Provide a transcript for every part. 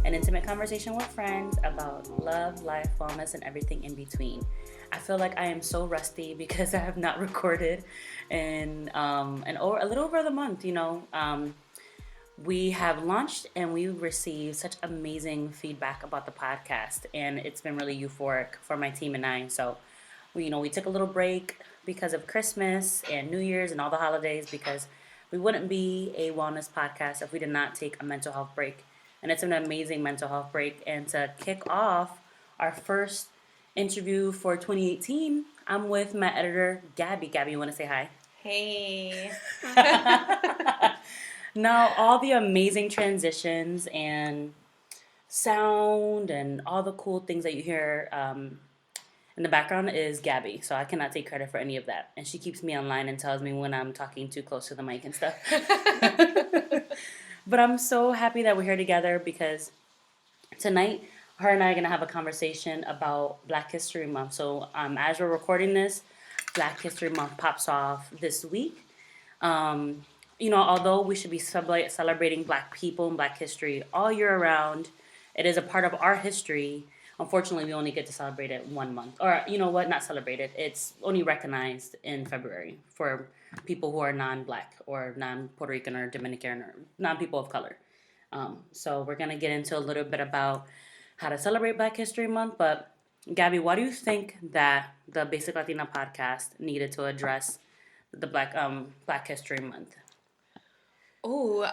an intimate conversation with friends about love, life, wellness, and everything in between. I feel like I am so rusty because I have not recorded in a little over the month, we have launched and we received such amazing feedback about the podcast, and it's been really euphoric for my team and I. So we took a little break because of Christmas and New Year's and all the holidays, because we wouldn't be a wellness podcast if we did not take a mental health break. And it's an amazing mental health break. And to kick off our first interview for 2018, I'm with my editor, Gabbie. Gabbie, you want to say hi? Hey. Now, all the amazing transitions and sound and all the cool things that you hear in the background is Gabbie. So I cannot take credit for any of that. And she keeps me online and tells me when I'm talking too close to the mic and stuff. But I'm so happy that we're here together because tonight, her and I are going to have a conversation about Black History Month. So as we're recording this, Black History Month pops off this week. Although we should be celebrating Black people and Black history all year round, it is a part of our history. Unfortunately, we only get to celebrate it 1 month. Or, you know what, not celebrate it. It's only recognized in February for people who are non-Black or non-Puerto Rican or Dominican or non-people of color. So we're going to get into a little bit about how to celebrate Black History Month. But, Gabbie, why do you think that the Basic Latina podcast needed to address the Black History Month? Well.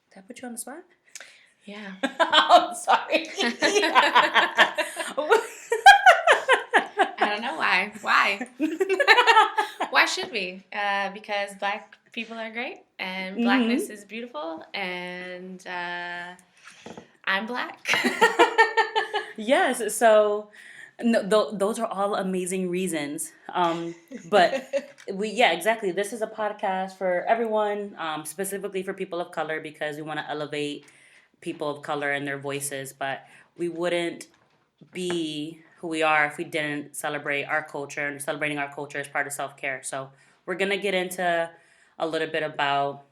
Did I put you on the spot? Yeah. I'm sorry. I don't know why. Why? Why should we? Because Black people are great and Blackness is beautiful and I'm Black. Yes, so those are all amazing reasons. But exactly. This is a podcast for everyone, specifically for people of color, because we want to elevate people of color and their voices. But we wouldn't be who we are if we didn't celebrate our culture, and celebrating our culture is part of self-care. So we're going to get into a little bit about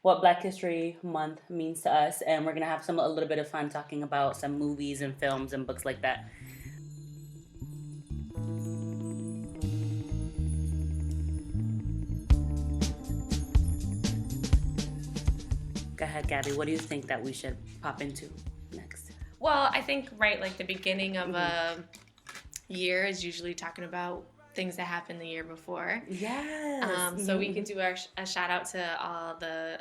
what Black History Month means to us, and we're going to have a little bit of fun talking about some movies and films and books like that. Go ahead, Gabbie. What do you think that we should pop into next? Well, I think, the beginning of a year is usually talking about things that happened the year before. Yes. So we can do a shout out to all the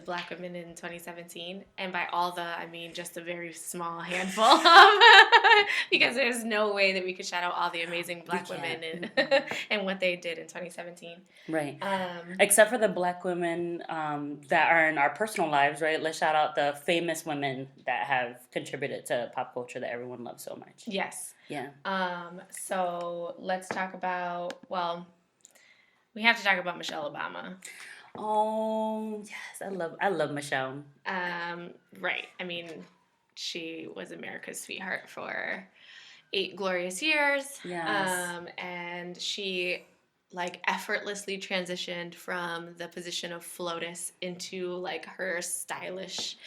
Black women in 2017, and by all I mean just a very small handful, because there's no way that we could shout out all the amazing Black women and what they did in 2017. Right. Except for the Black women that are in our personal lives, right? Let's shout out the famous women that have contributed to pop culture that everyone loves so much. Yes. Yeah. So let's talk about, we have to talk about Michelle Obama. Oh, yes. I love Michelle. Right. I mean, she was America's sweetheart for 8 glorious years. Yes. And she effortlessly transitioned from the position of FLOTUS into her stylish,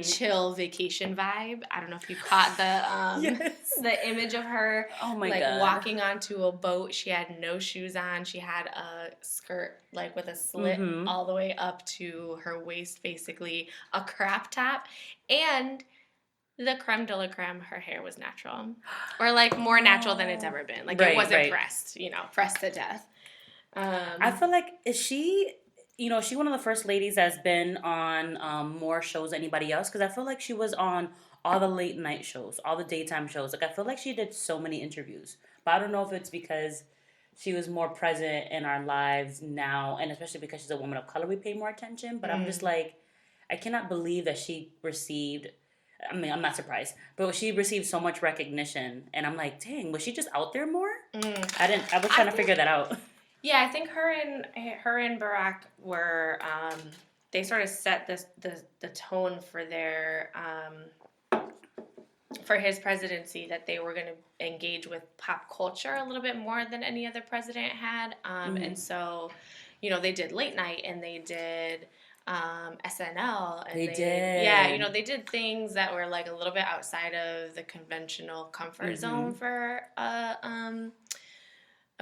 chill vacation vibe. I don't know if you caught the image of her. Oh my God. Walking onto a boat. She had no shoes on. She had a skirt with a slit all the way up to her waist, basically a crop top, and the creme de la creme, her hair was natural, or more natural than it's ever been. It wasn't pressed, pressed to death. I feel like, is she, she one of the first ladies that's been on more shows than anybody else? Because I feel like she was on all the late night shows, all the daytime shows. I feel like she did so many interviews. But I don't know if it's because she was more present in our lives now, and especially because she's a woman of color, we pay more attention. But I'm just I cannot believe that she received, I mean, I'm not surprised, but she received so much recognition. And I'm like, dang, was she just out there more? I was trying to figure that out. Yeah, I think her and Barack were they sort of set the tone for their for his presidency, that they were going to engage with pop culture a little bit more than any other president had, and so they did late night and they did SNL and they did. Yeah, they did things that were like a little bit outside of the conventional comfort zone for a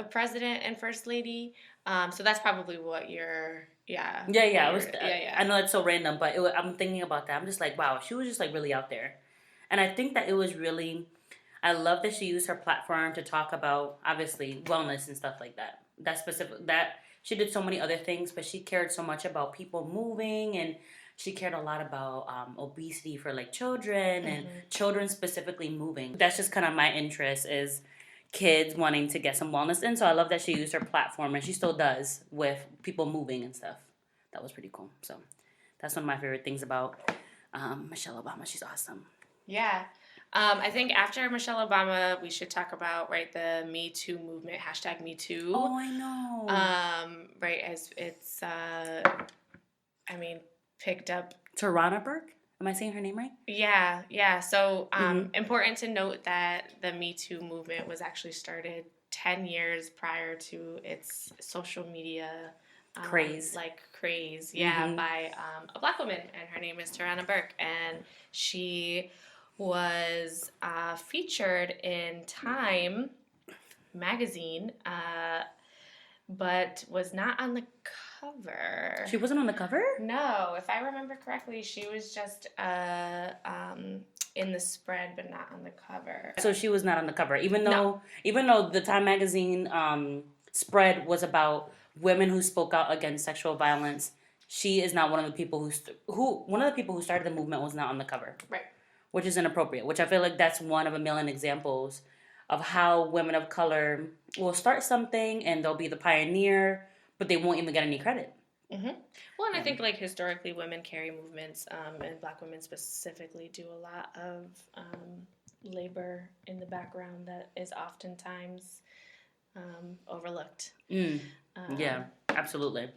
president and first lady. So that's probably what you're. Yeah. I know it's so random, but I'm thinking about that. I'm just like, wow, she was just like really out there, and I think that it was really. I love that she used her platform to talk about, obviously, wellness and stuff like that. That she did so many other things, but she cared so much about people moving, and she cared a lot about obesity for like children and children specifically moving. That's just kind of my interest is kids wanting to get some wellness in. So I love that she used her platform, and she still does with people moving and stuff. That was pretty cool. So that's one of my favorite things about Michelle Obama. She's awesome. Yeah. I think after Michelle Obama, we should talk about, the Me Too movement, #MeToo. Oh, I know. As it's, picked up. Tarana Burke? Am I saying her name right? Yeah. So, important to note that the Me Too movement was actually started 10 years prior to its social media craze. By a Black woman, and her name is Tarana Burke, and she was featured in Time magazine, but was not on the cover. She wasn't on the cover? No, if I remember correctly, she was just in the spread, but not on the cover. So she was not on the cover, even though the Time magazine spread was about women who spoke out against sexual violence. She is not one of the people who started the movement was not on the cover. Right. Which is inappropriate, which I feel like that's one of a million examples of how women of color will start something and they'll be the pioneer, but they won't even get any credit. Mm-hmm. Well, and I think historically women carry movements, and Black women specifically do a lot of labor in the background that is oftentimes overlooked. Yeah, absolutely.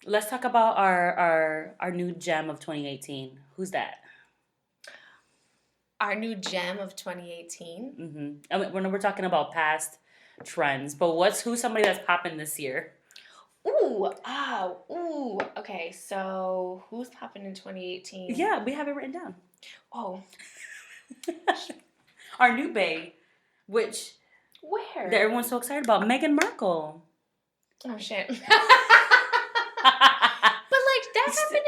Let's talk about our new gem of 2018. Who's that? Our new gem of 2018. We're talking about past trends, but who's somebody that's popping this year? Okay, so who's popping in 2018? Yeah, we have it written down. Oh. Our new bae, which... Where? That everyone's so excited about. Meghan Markle. Oh, shit. But, that happened in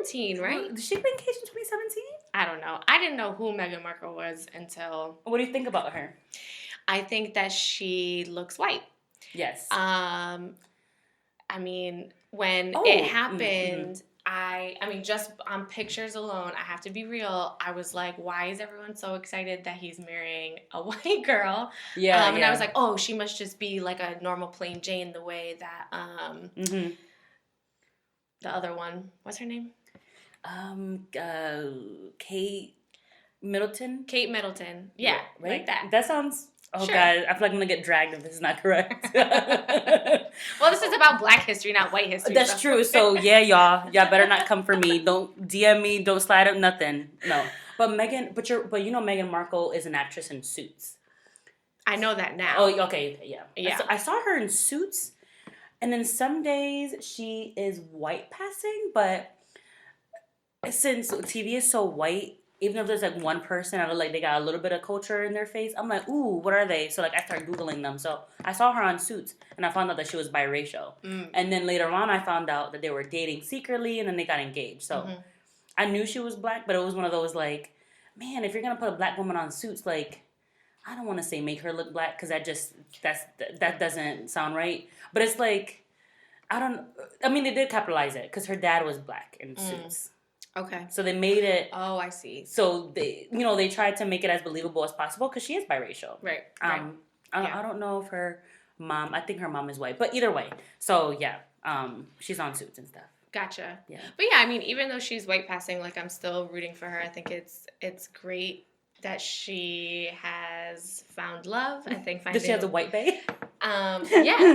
2017, right? Did she get engaged in 2017? I don't know. I didn't know who Meghan Markle was until... What do you think about her? I think that she looks white. Yes. When it happened, just on pictures alone, I have to be real, I was like, why is everyone so excited that he's marrying a white girl? Yeah. And I was like, oh, she must just be like a normal plain Jane the way that the other one, what's her name? Kate Middleton. Kate Middleton. Yeah, right? Like that. That sounds... Oh, sure. God, I feel like I'm going to get dragged if this is not correct. Well, this is about Black history, not white history. That's true. So, yeah, y'all better not come for me. Don't DM me. Don't slide up nothing. No. But Meghan Markle is an actress in Suits. I know that now. Oh, okay. Yeah. Yeah. I saw her in Suits, and then some days she is white passing, but since TV is so white, even if there's like one person, I look like they got a little bit of culture in their face, I'm like, ooh, what are they? So like I started Googling them. So I saw her on Suits, and I found out that she was biracial. And then later on, I found out that they were dating secretly, and then they got engaged. So I knew she was Black, but it was one of those like, man, if you're gonna put a Black woman on Suits, like, I don't want to say make her look Black because that doesn't sound right. But it's like, they did capitalize it because her dad was Black in Suits. Okay. So they made it... Oh, I see. So they tried to make it as believable as possible because she is biracial. Right. I don't know if her mom... I think her mom is white. But either way. So, yeah. She's on Suits and stuff. Gotcha. Yeah. But yeah, even though she's white passing, like, I'm still rooting for her. I think it's great that she has found love. I think Does she have the white bae? Yeah.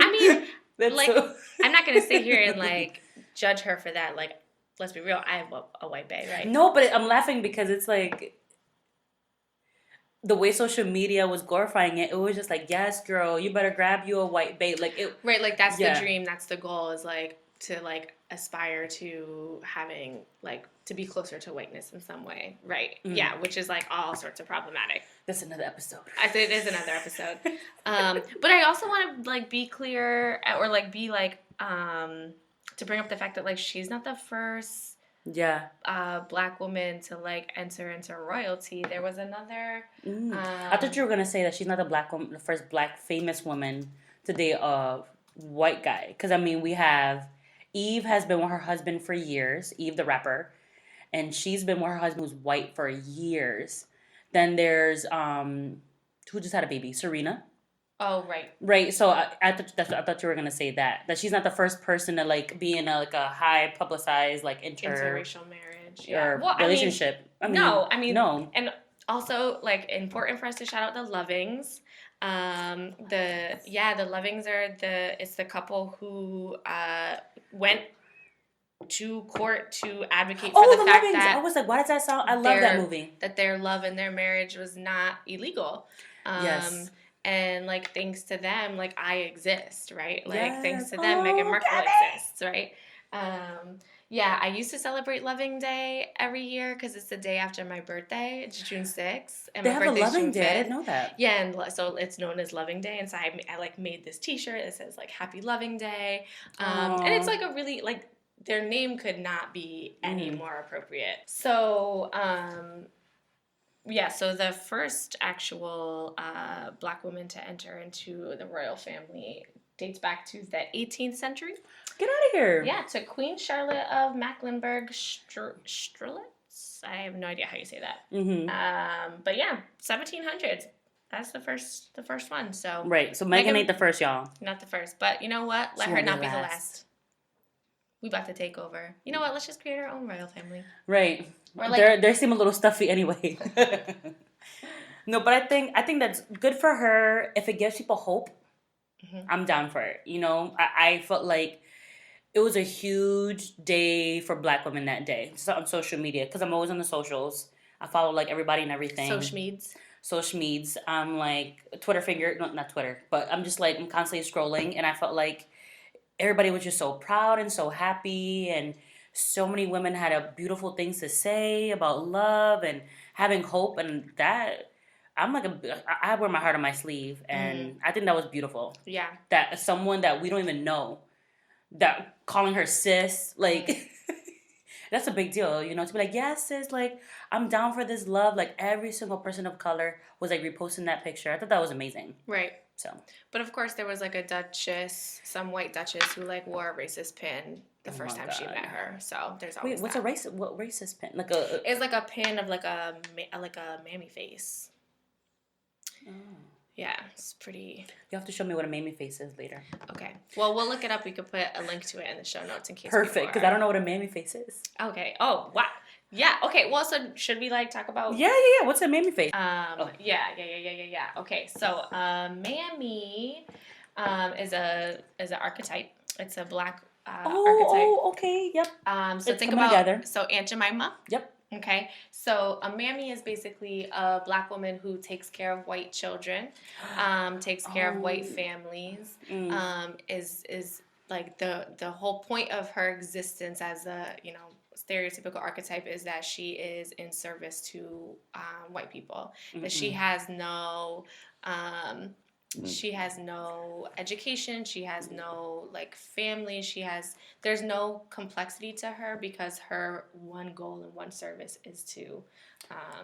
I'm not going to sit here and, like, judge her for that. Like, let's be real, I have a white bae, right? No, but I'm laughing because it's like, the way social media was glorifying it, it was just like, yes, girl, you better grab you a white babe. Like it, right? Like that's the dream. That's the goal. Is like to like aspire to having like to be closer to whiteness in some way, right? Yeah, which is like all sorts of problematic. That's another episode. I think it is another episode. But I also want to like be clear or like be like to bring up the fact that like she's not the first Black woman to like enter into royalty. There was another. I thought you were gonna say that she's not the first Black famous woman to date a white guy. Because I mean, we have Eve has been with her husband for years. Eve the rapper, and she's been with her husband who's white for years. Then there's who just had a baby, Serena. Oh, right. Right. So I thought you were gonna say that she's not the first person to like be in a like a high publicized like interracial marriage or relationship. No. And also like important for us to shout out the Lovings. The Lovings are it's the couple who went to court to advocate for the fact Lovings. that I was like, why does that sound? I love that movie. That their love and their marriage was not illegal. Yes. And like thanks to them, like I exist, right? Like thanks to them, Meghan Markle exists, right? I used to celebrate Loving Day every year because it's the day after my birthday. It's June 6th, and they my have birthday's a Loving June Day. 5th. I didn't know that. Yeah, and so it's known as Loving Day, and so I like made this T-shirt that says like Happy Loving Day, and it's like a really like their name could not be any more appropriate. So. So the first actual Black woman to enter into the royal family dates back to the 18th century. Get out of here. Yeah, to Queen Charlotte of Mecklenburg-Strelitz. I have no idea how you say that. But yeah, 1700s. That's the first one. So right. So Meghan ain't the first, y'all. Not the first, but you know what? Let her not be the last. We about to take over. You know what? Let's just create our own royal family. Right. Or like, they seem a little stuffy anyway. No, but I think that's good for her. If it gives people hope, I'm down for it. You know, I felt like it was a huge day for Black women that day. So on social media, because I'm always on the socials. I follow like everybody and everything. Social meds. I'm like Twitter finger, not Twitter, but I'm just like I'm constantly scrolling, and I felt like everybody was just so proud and so happy, and so many women had beautiful things to say about love and having hope, and that I wear my heart on my sleeve, and I think that was beautiful. Yeah, that someone that we don't even know, that calling her sis, like that's a big deal, you know, to be like, yes, sis, like I'm down for this love. Like every single person of color was like reposting that picture. I thought that was amazing. Right. So, but of course, there was like a duchess, some white duchess, who like wore a racist pin the first time she met her. So there's always what racist pin? Like it's like a pin of like a mammy face. Oh. Yeah, it's pretty. You have to show me what a mammy face is later. Okay. Well, we'll look it up. We could put a link to it in the show notes in case. Perfect, because I don't know what a mammy face is. Okay. Oh wow. Yeah. Okay. Well, so should we like talk about? Yeah. What's a mammy face? Yeah. Okay. So, mammy, is an archetype. It's a Black archetype. Oh. Okay. Yep. So think about together. So Aunt Jemima. Yep. Okay, so a mammy is basically a Black woman who takes care of white children, takes care of white families, is like the whole point of her existence as a, you know, stereotypical archetype is that she is in service to white people, that she has no education, she has no like family, there's no complexity to her because her one goal and one service is to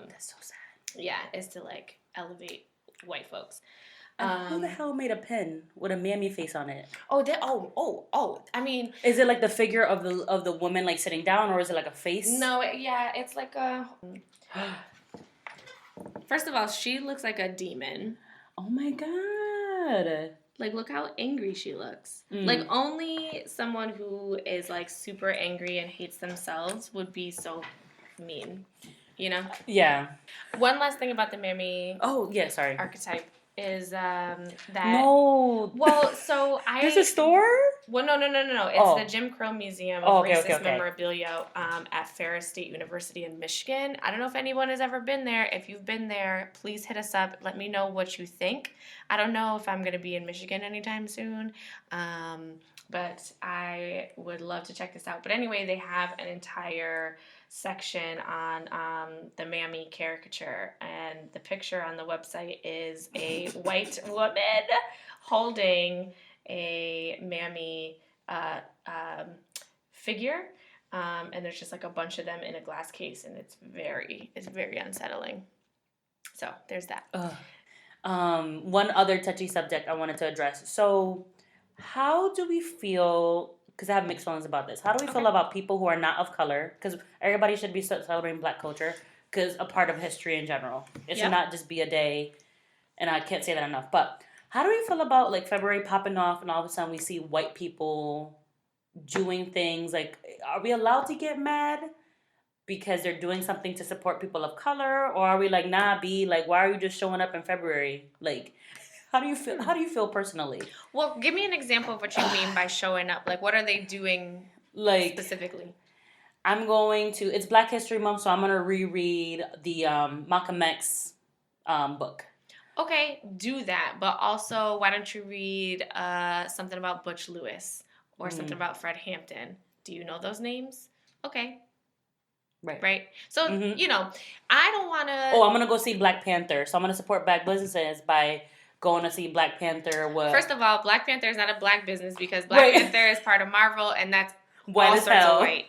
that's so sad. Yeah, is to like elevate white folks. Who the hell made a pin with a mammy face on it? I mean, is it like the figure of the woman like sitting down, or is it like a face? No, it's like a. First of all, she looks like a demon. Oh my god. Like, look how angry she looks. Like, only someone who is, like, super angry and hates themselves would be so mean. You know? Yeah. One last thing about the mammy archetype. is that No. well, so There's a store? Well, no. It's the Jim Crow Museum of Racist Memorabilia at Ferris State University in Michigan. I don't know if anyone has ever been there. If you've been there, please hit us up. Let me know what you think. I don't know if I'm going to be in Michigan anytime soon, but I would love to check this out. But anyway, they have an entire section on the Mammy caricature, and the picture on the website is a white woman holding a Mammy figure, and there's just like a bunch of them in a glass case, and it's very unsettling. So there's that. One other touchy subject I wanted to address. So, how do we feel? Because I have mixed feelings about this. How do we feel about people who are not of color? Because everybody should be celebrating Black culture, because a part of history in general. It should not just be a day, and I can't say that enough. But how do we feel about like February popping off, and all of a sudden we see white people doing things? Like, are we allowed to get mad because they're doing something to support people of color, or are we like, nah, B, like, why are you just showing up in February? Like, how do you feel? How do you feel personally? Well, give me an example of what you mean by showing up. Like, what are they doing, like, specifically? I'm going to. It's Black History Month, so I'm gonna reread the Malcolm X book. Okay, do that. But also, why don't you read something about Butch Lewis or something about Fred Hampton? Do you know those names? Okay. Right. So, you know, I don't want to... Oh, I'm going to go see Black Panther. So I'm going to support Black businesses by going to see Black Panther. First of all, Black Panther is not a Black business because Black Panther is part of Marvel, and that's all sorts of white.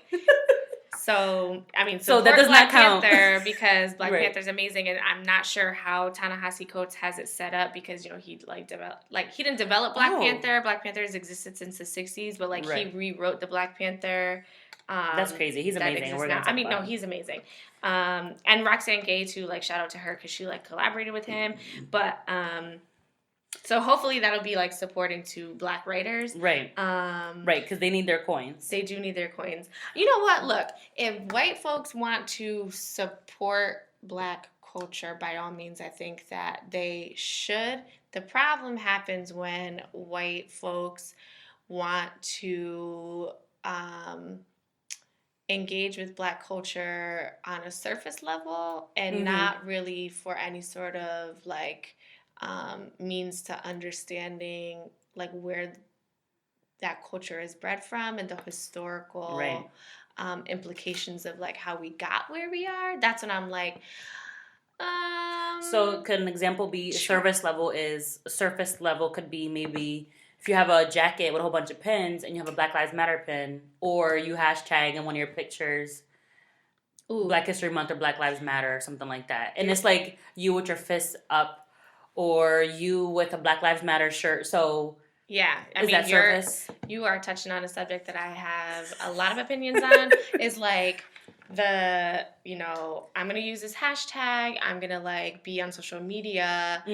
So, I mean, support that does Black Panther because Black Panther's amazing, and I'm not sure how Ta-Nehisi Coates has it set up because, you know, he he didn't develop Black Panther. Black Panther has existed since the 60s, but like he rewrote the Black Panther. That's crazy. He's amazing. He's amazing. And Roxanne Gay too. Like, shout out to her because she like collaborated with him. But so hopefully that'll be like supporting to Black writers, right? Because they need their coins. They do need their coins. You know what? Look, if white folks want to support Black culture, by all means, I think that they should. The problem happens when white folks want to engage with Black culture on a surface level and not really for any sort of like means to understanding like where that culture is bred from and the historical implications of like how we got where we are. That's when I'm like, so could an example be surface level could be maybe if you have a jacket with a whole bunch of pins and you have a Black Lives Matter pin, or you hashtag in one of your pictures Black History Month or Black Lives Matter or something like that. And it's like you with your fists up or you with a Black Lives Matter shirt. So yeah, I mean, you are touching on a subject that I have a lot of opinions on. Is like you know, I'm gonna use this hashtag. I'm gonna like be on social media,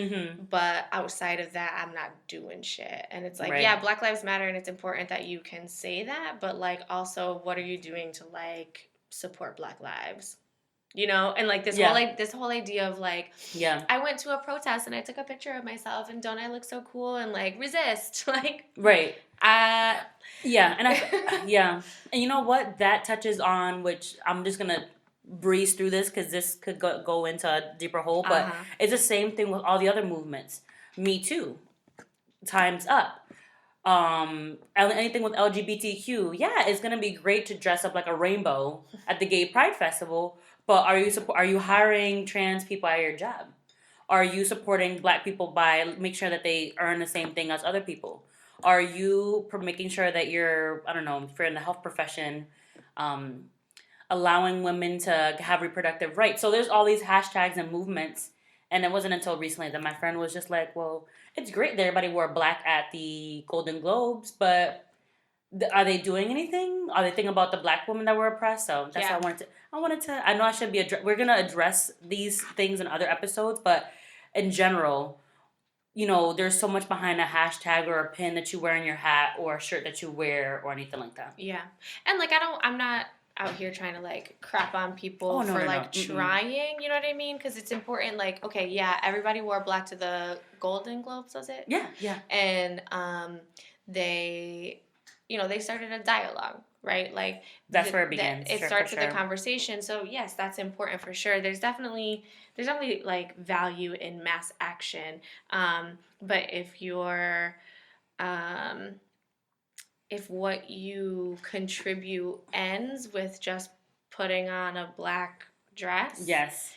but outside of that, I'm not doing shit. And it's like, yeah, Black Lives Matter, and it's important that you can say that. But like, also, what are you doing to like support Black lives? You know, and like this whole idea of like, I went to a protest and I took a picture of myself, and don't I look so cool and like resist, like and you know what that touches on, which I'm just gonna breeze through this because this could go into a deeper hole, but it's the same thing with all the other movements. Me Too, Time's Up. Anything with LGBTQ, it's gonna be great to dress up like a rainbow at the Gay Pride Festival. But are you hiring trans people at your job? Are you supporting Black people by make sure that they earn the same thing as other people? Are you making sure that you're, I don't know, if you're in the health profession, allowing women to have reproductive rights? So there's all these hashtags and movements. And it wasn't until recently that my friend was just like, well, it's great that everybody wore black at the Golden Globes, but are they doing anything? Are they thinking about the Black women that were oppressed? So that's why I wanted to. I know I should be. We're gonna address these things in other episodes, but in general, you know, there's so much behind a hashtag or a pin that you wear in your hat or a shirt that you wear or anything like that. Yeah, and like I out here trying to like crap on people for like trying, you know what I mean? Because it's important. Like, okay, yeah, everybody wore black to the Golden Globes, was it? Yeah, yeah. And they, you know, they started a dialogue, right? Like that's where it begins. It starts with a conversation. So yes, that's important for sure. There's definitely like value in mass action. But if you're if what you contribute ends with just putting on a black dress, yes,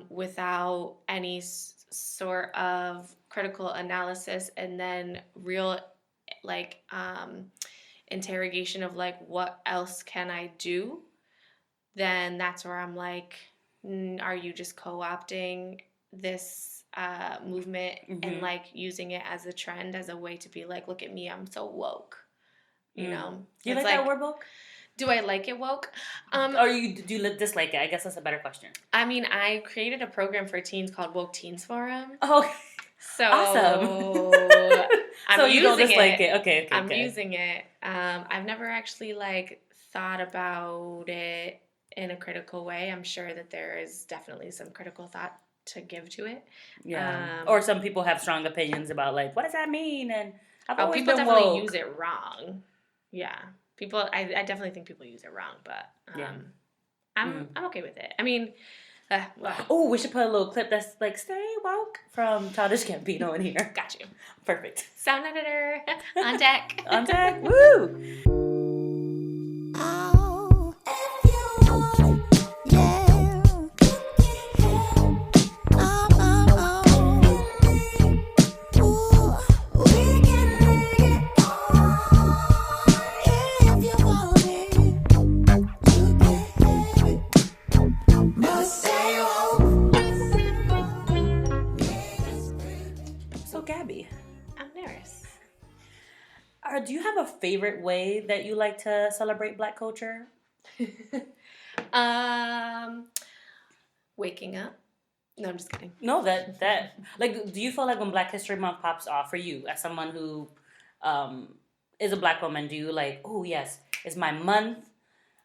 without any sort of critical analysis and then real like interrogation of like what else can I do, then that's where I'm like, are you just co-opting this movement and like using it as a trend, as a way to be like, look at me, I'm so woke. You know, do you like that word woke? Do I like it woke? Or do you dislike it? I guess that's a better question. I mean, I created a program for teens called Woke Teens Forum. Oh, so awesome. So you don't dislike it? Okay. I'm using it. I've never actually like thought about it in a critical way. I'm sure that there is definitely some critical thought to give to it. Yeah. Or some people have strong opinions about like, what does that mean? And people definitely use it wrong. Yeah, people. I definitely think people use it wrong, but I'm okay with it. I mean, we should put a little clip that's like "Stay Woke" from Childish Gambino in here. Got you. Perfect. Sound editor on deck. On deck. Woo! Gabbie. Amneris. Do you have a favorite way that you like to celebrate Black culture? Waking up. No, I'm just kidding. No, that like, do you feel like when Black History Month pops off for you, as someone who is a Black woman, do you like, oh yes, it's my month,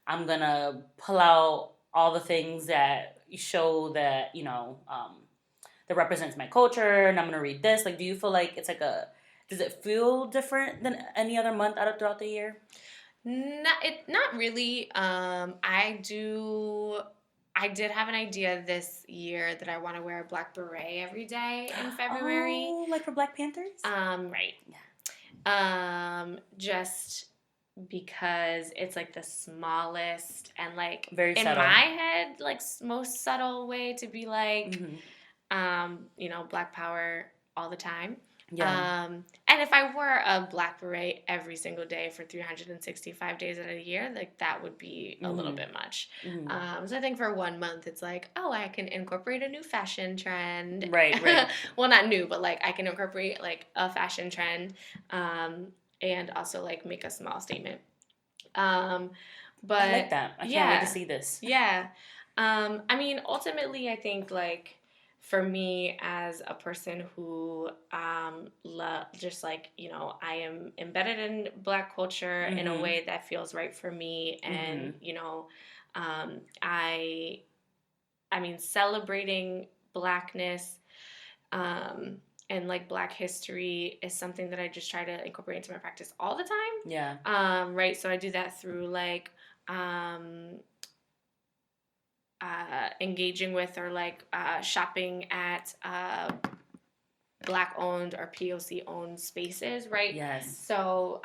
I'm gonna pull out all the things that show that, you know, that represents my culture, and I'm gonna read this? Like, do you feel like it's like does it feel different than any other month throughout the year? Not really. I did have an idea this year that I want to wear a black beret every day in February. Oh, like for Black Panthers? Right. Yeah. Just because it's like the smallest and like very in subtle. my head, like most subtle way to be like, you know, Black power all the time. Yeah. And if I wore a black beret every single day for 365 days out of the year, like that would be a little bit much. So I think for 1 month, it's like, oh, I can incorporate a new fashion trend. Right. Well, not new, but like I can incorporate like a fashion trend, and also like make a small statement. But I like that. I can't wait to see this. Yeah. I mean, ultimately, I think like, for me as a person who just like, you know, I am embedded in Black culture in a way that feels right for me. And, you know, I mean, celebrating Blackness and like Black history is something that I just try to incorporate into my practice all the time. Yeah. Right. So I do that through like engaging with or like shopping at Black owned or POC owned spaces, right? Yes. So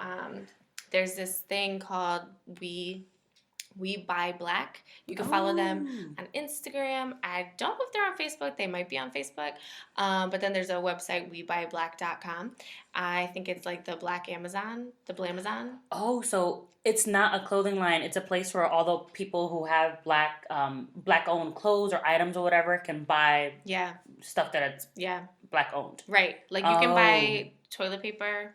there's this thing called We Buy Black. You can follow them on Instagram. I don't know if they're on Facebook. They might be on Facebook. But then there's a website, WeBuyBlack.com. I think it's like the Black Amazon, the Blamazon. Oh, so it's not a clothing line. It's a place where all the people who have Black owned clothes or items or whatever can buy stuff that's Black owned. Right. Like you can buy toilet paper,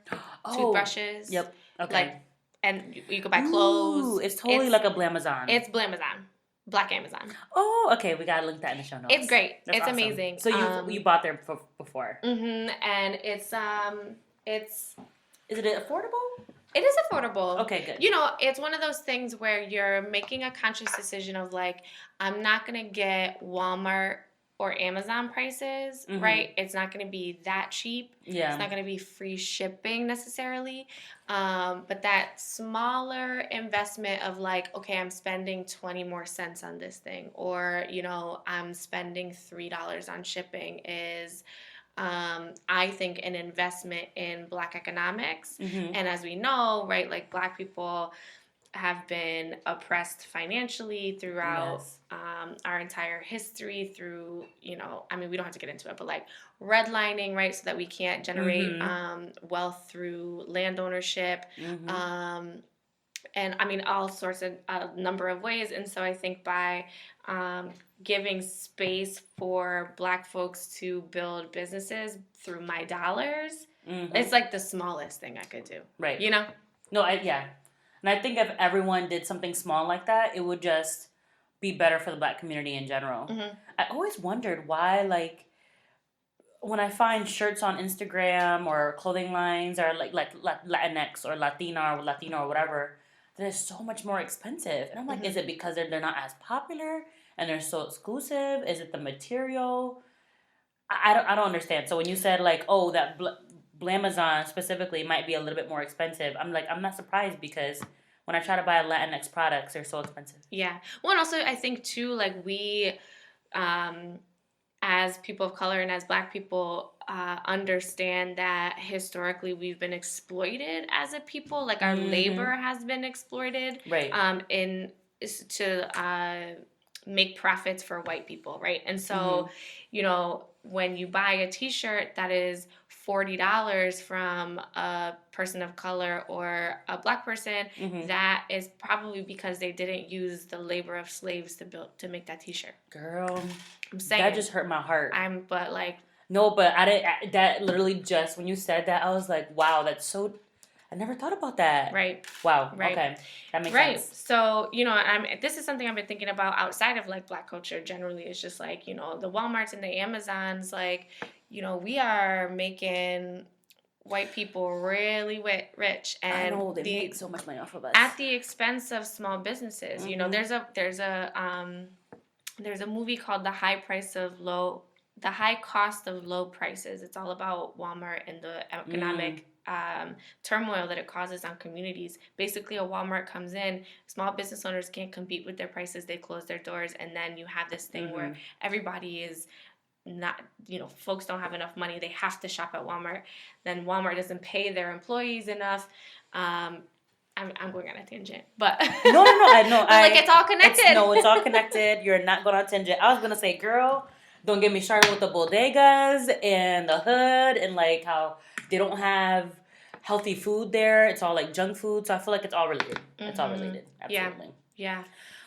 toothbrushes. Yep. Okay. Like, and you can buy clothes. It's totally like a Blamazon. It's Blamazon. Black Amazon. Oh, okay. We gotta link that in the show notes. It's great. That's it's awesome. amazing. So you bought there before. And it's Is it affordable? It is affordable. Okay, good. You know, it's one of those things where you're making a conscious decision of like, I'm not going to get Walmart or Amazon prices, right? It's not going to be that cheap. Yeah. It's not going to be free shipping necessarily. But that smaller investment of like, okay, I'm spending 20 more cents on this thing, or, you know, I'm spending $3 on shipping is... I think an investment in Black economics. And as we know, right, like Black people have been oppressed financially throughout our entire history through, you know, I mean, we don't have to get into it, but like redlining, right, so that we can't generate wealth through land ownership. And I mean, all sorts of a number of ways. And so I think by giving space for Black folks to build businesses through my dollars, it's like the smallest thing I could do. Right. You know? No, yeah. And I think if everyone did something small like that, it would just be better for the Black community in general. I always wondered why, like, when I find shirts on Instagram or clothing lines or like Latinx or Latino or whatever, they're so much more expensive. And I'm like, is it because they're not as popular and they're so exclusive? Is it the material? I don't understand. So when you said like, oh, that Blamazon specifically might be a little bit more expensive, I'm like, I'm not surprised because when I try to buy Latinx products, they're so expensive. Yeah. Well, and also I think too, like we, as people of color and as Black people, understand that historically we've been exploited as a people. Like our labor has been exploited, right? To make profits for white people, right? And so, you know, when you buy a T-shirt that is $40 from a person of color or a Black person, that is probably because they didn't use the labor of slaves to make that T-shirt. Girl, I'm saying that just hurt my heart. But like. No, but I didn't. That literally just when you said that, I was like, wow, that's so. I never thought about that. Right. Wow. Right. Okay. That makes sense. Right. So, you know, this is something I've been thinking about outside of like Black culture generally. It's just like, you know, the Walmarts and the Amazons, like, you know, we are making white people really rich, and I know they make so much money off of us at the expense of small businesses. You know, there's a movie called The High Cost of Low Prices. It's all about Walmart and the economic turmoil that it causes on communities. Basically, a Walmart comes in, small business owners can't compete with their prices, they close their doors, and then you have this thing where everybody is not, you know, folks don't have enough money, they have to shop at Walmart. Then Walmart doesn't pay their employees enough. I'm going on a tangent, but no, I know. Like it's all connected. It's all connected. You're not going on a tangent. I was gonna say, girl, don't get me started with the bodegas and the hood and like how they don't have healthy food there. It's all like junk food. So I feel like it's all related. It's all related. Absolutely. Yeah.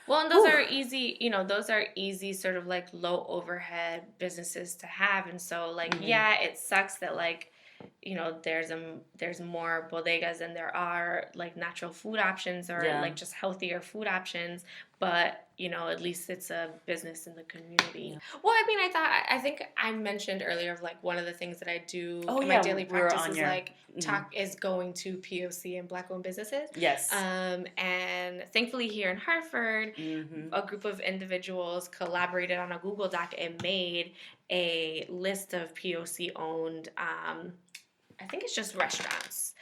Well, and those are easy, you know, those are easy sort of like low overhead businesses to have. And so like, yeah, it sucks that like, you know, there's more bodegas than there are like natural food options or like just healthier food options, but you know, at least it's a business in the community. Well, I mean, I think I mentioned earlier of like one of the things that I do in my daily practice is like is going to POC and Black-owned businesses. Yes. And thankfully here in Hartford, a group of individuals collaborated on a Google Doc and made a list of POC-owned, I think it's just restaurants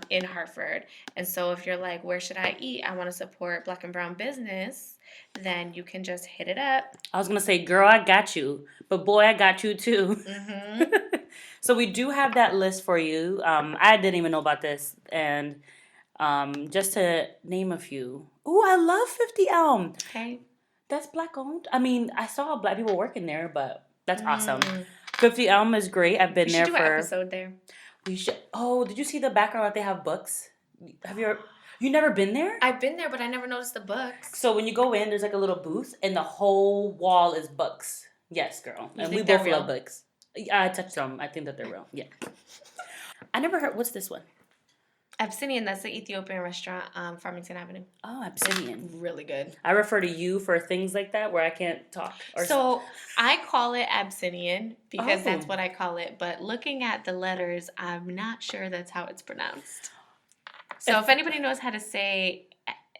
in Hartford. And so if you're like, where should I eat? I want to support Black and brown business. Then you can just hit it up. I was going to say, girl, I got you. But boy, I got you too. So we do have that list for you. I didn't even know about this. And just to name a few. Ooh, I love 50 Elm. Okay. That's Black owned. I mean, I saw Black people working there, but that's awesome. 50 Elm is great. I've been there for... We should do an episode there. We should. Oh, did you see the background that they have books? Have you never been there? I've been there, but I never noticed the books. So when you go in, there's like a little booth, and the whole wall is books. Yes, girl. You and think we they're both real? love books. I touched them. I think that they're real. Yeah. I never heard. What's this one? Abyssinian. That's the Ethiopian restaurant, Farmington Avenue. Oh, Abyssinian. Really good. I refer to you for things like that where I can't talk. So I call it Abyssinian because that's what I call it. But looking at the letters, I'm not sure that's how it's pronounced. So if anybody knows how to say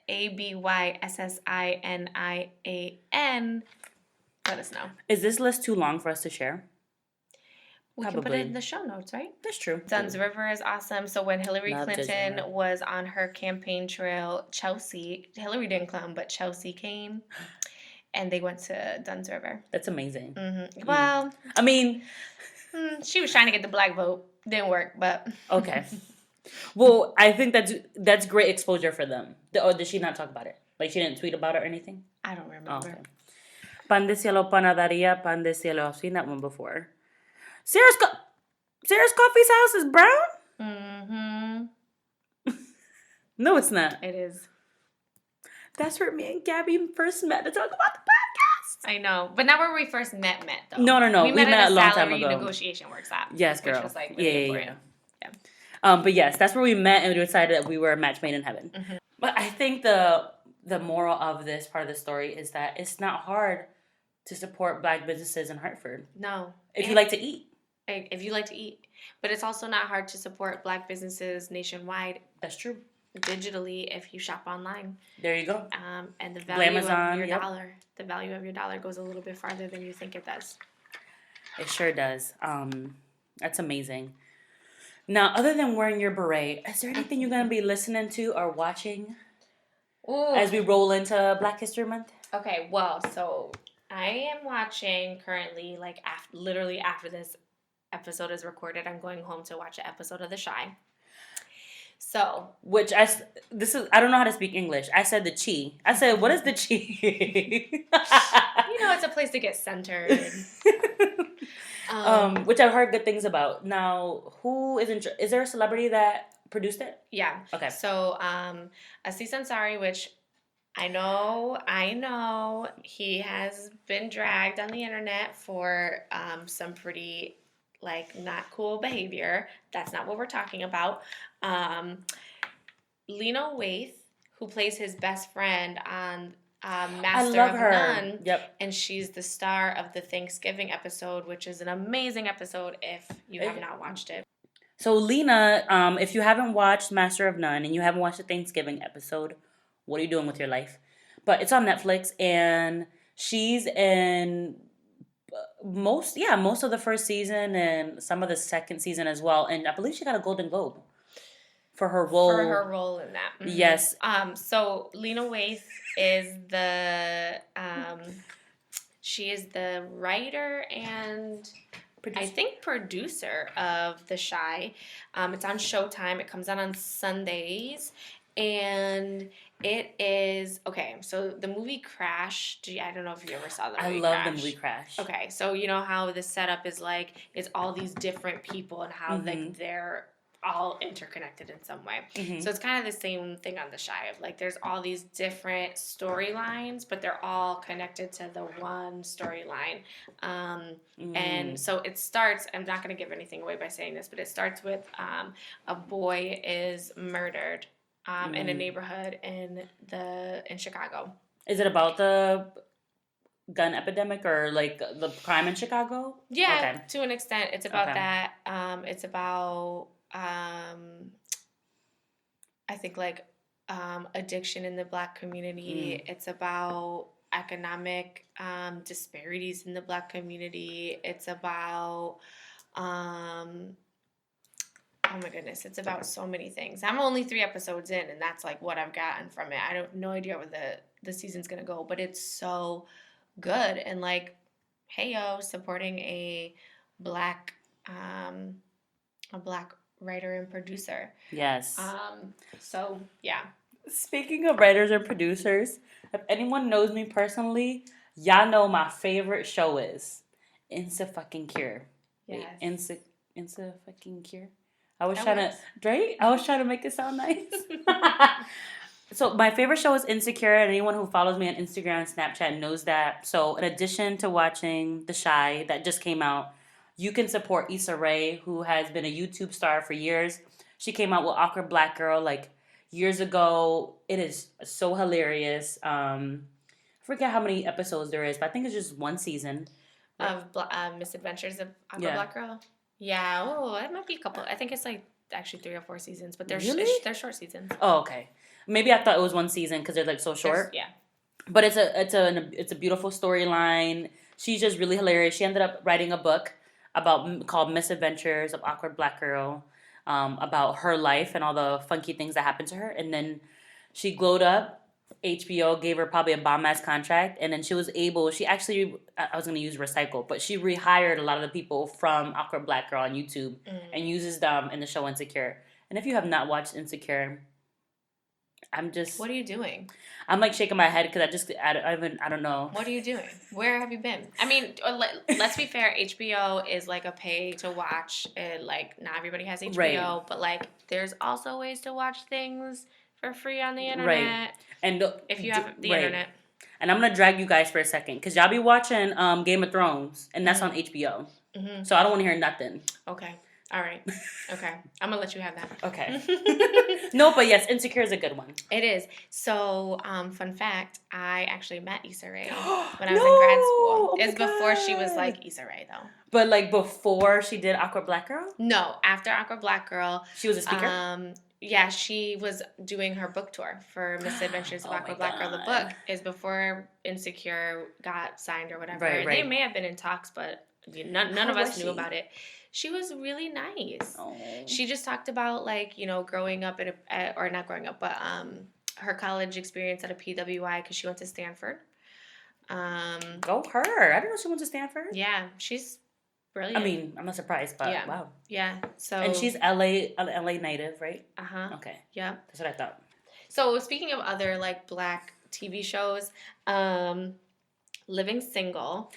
ABYSSINIAN, let us know. Is this list too long for us to share? We can put it in the show notes, right? That's true. Dunn's River is awesome. So when Hillary Clinton was on her campaign trail, Hillary didn't come, but Chelsea came, and they went to Dunn's River. That's amazing. Mm-hmm. Well, I mean, she was trying to get the black vote. Didn't work, but okay. Well, I think that's great exposure for them. Or did she not talk about it? Like she didn't tweet about it or anything? I don't remember. Oh, okay. Pan de cielo, panaderia, pan de cielo. I've seen that one before. Sarah's Coffee's house is brown? Mm-hmm. No, it's not. It is. That's where me and Gabbie first met to talk about the podcast. I know. But not where we first met though. No. We met a long time ago. Negotiation workshop. Yes, girl. Which was like really important. Yeah. But yes, that's where we met and we decided that we were a match made in heaven. Mm-hmm. But I think the moral of this part of the story is that it's not hard to support black businesses in Hartford. No. If you like to eat. If you like to eat. But it's also not hard to support black businesses nationwide. That's true. Digitally, if you shop online. There you go. And the value Amazon, of your dollar. The value of your dollar goes a little bit farther than you think it does. It sure does. That's amazing. Now, other than wearing your beret, is there anything you're going to be listening to or watching as we roll into Black History Month? Okay, well, so I am watching currently, like literally after this episode is recorded, I'm going home to watch an episode of The Chi. So, I don't know how to speak English. I said the chi. I said, what is the chi? It's a place to get centered. Which I've heard good things about. Now, who is there a celebrity that produced it? Yeah. Okay. So, Aziz Ansari, which I know he has been dragged on the internet for some pretty not cool behavior. That's not what we're talking about. Lena Waithe, who plays his best friend on Master of None. Yep. And she's the star of the Thanksgiving episode, which is an amazing episode if you have not watched it. So Lena, if you haven't watched Master of None and you haven't watched the Thanksgiving episode, what are you doing with your life? But it's on Netflix and she's in most of the first season and some of the second season as well. And I believe she got a Golden Globe for her role. For her role in that. Mm-hmm. Yes. So Lena Waithe is she is the writer and producer of The Chi. It's on Showtime. It comes out on Sundays. And it is, okay, so the movie Crash, I don't know if you ever saw the movie Crash. I love the movie Crash. Okay, so you know how the setup is it's all these different people and how they're all interconnected in some way. Mm-hmm. So it's kind of the same thing on The Chi of there's all these different storylines, but they're all connected to the one storyline. And so it starts, I'm not going to give anything away by saying this, but it starts with a boy is murdered in a neighborhood in Chicago. Is it about the gun epidemic or the crime in Chicago? Yeah, okay. To an extent. It's about that. It's about I think addiction in the Black community. It's about economic disparities in the Black community. It's about oh my goodness, it's about so many things. I'm only 3 episodes in, and that's what I've gotten from it. I have no idea where the season's gonna go, but it's so good and supporting a black writer and producer. Yes. So yeah. Speaking of writers and producers, if anyone knows me personally, y'all know my favorite show is Insa-fucking-Cure. Yes. Insa-fucking-Cure. I was trying to make it sound nice. So my favorite show is Insecure, and anyone who follows me on Instagram and Snapchat knows that. So in addition to watching The Chi that just came out, you can support Issa Rae, who has been a YouTube star for years. She came out with Awkward Black Girl years ago. It is so hilarious. I forget how many episodes there is, but I think it's just one season. Of Misadventures of Awkward Black Girl? Yeah, it might be a couple. I think it's actually 3 or 4 seasons, but they're really? they're short seasons. Oh, okay. Maybe I thought it was one season because they're like so short. Yeah. But it's a beautiful storyline. She's just really hilarious. She ended up writing a book called Misadventures of Awkward Black Girl, about her life and all the funky things that happened to her. And then she glowed up. HBO gave her probably a bomb ass contract, and then she was able. She actually, I was gonna use recycle, but she rehired a lot of the people from Awkward Black Girl on YouTube and uses them in the show Insecure. And if you have not watched Insecure, I'm just. What are you doing? I'm like shaking my head because I don't know. What are you doing? Where have you been? I mean, let's be fair. HBO is like a pay to watch. Like not everybody has HBO, right. But like there's also ways to watch things for free on the internet. Right. And if you have the internet. And I'm gonna drag you guys for a second because y'all be watching Game of Thrones, and that's on HBO. Mm-hmm. So I don't want to hear nothing. Okay. All right. Okay. I'm going to let you have that. Okay. No, but yes, Insecure is a good one. It is. So, fun fact, I actually met Issa Rae when I was in grad school. It's before she was like Issa Rae, though. But like before she did Awkward Black Girl? No, after Awkward Black Girl. She was a speaker? Yeah, she was doing her book tour for Misadventures of Awkward Black Girl. The book is before Insecure got signed or whatever. Right. They may have been in talks, but none of us knew about it. She was really nice. Oh. She just talked about, like, you know, growing up or not growing up, but her college experience at a PWI because she went to Stanford. Go her. I didn't know she went to Stanford. Yeah, she's brilliant. I mean, I'm not surprised, but wow. Yeah. So. And she's LA native, right? Uh-huh. Okay. Yeah. That's what I thought. So speaking of other, like, Black TV shows, Living Single.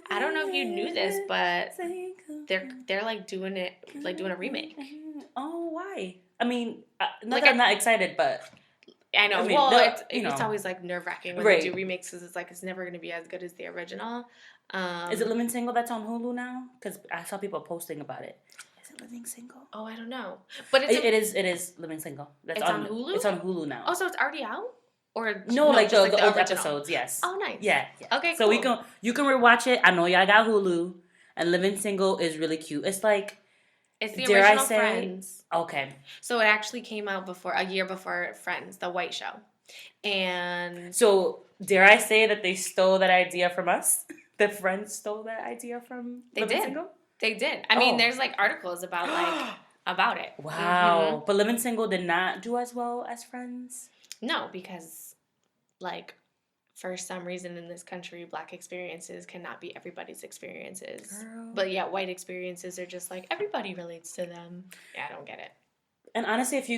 I don't know if you knew this, but they're like doing a remake. Oh, why? I mean, not that I'm not excited, but I know. I mean, it's always like nerve wracking when they do remakes because it's like it's never going to be as good as the original. Is it Living Single that's on Hulu now? Because I saw people posting about it. Is it Living Single? Oh, I don't know. But it is Living Single. It's on Hulu. It's on Hulu now. Oh, so it's already out? Or no, like the old episodes, yes. Oh, nice. Yeah. Okay, so cool. you can rewatch it. I know y'all got Hulu, and Living Single is really cute. It's like, it's the original Friends. Okay. So it actually came out a year before Friends, the white show. And so dare I say that they stole that idea from us? The Friends stole that idea from Living Single? They did. I mean, there's like articles about it. Wow. Mm-hmm. But Living Single did not do as well as Friends? No, because, like, for some reason in this country, Black experiences cannot be everybody's experiences. Girl. But yeah, white experiences are just like, everybody relates to them. Yeah, I don't get it. And honestly, if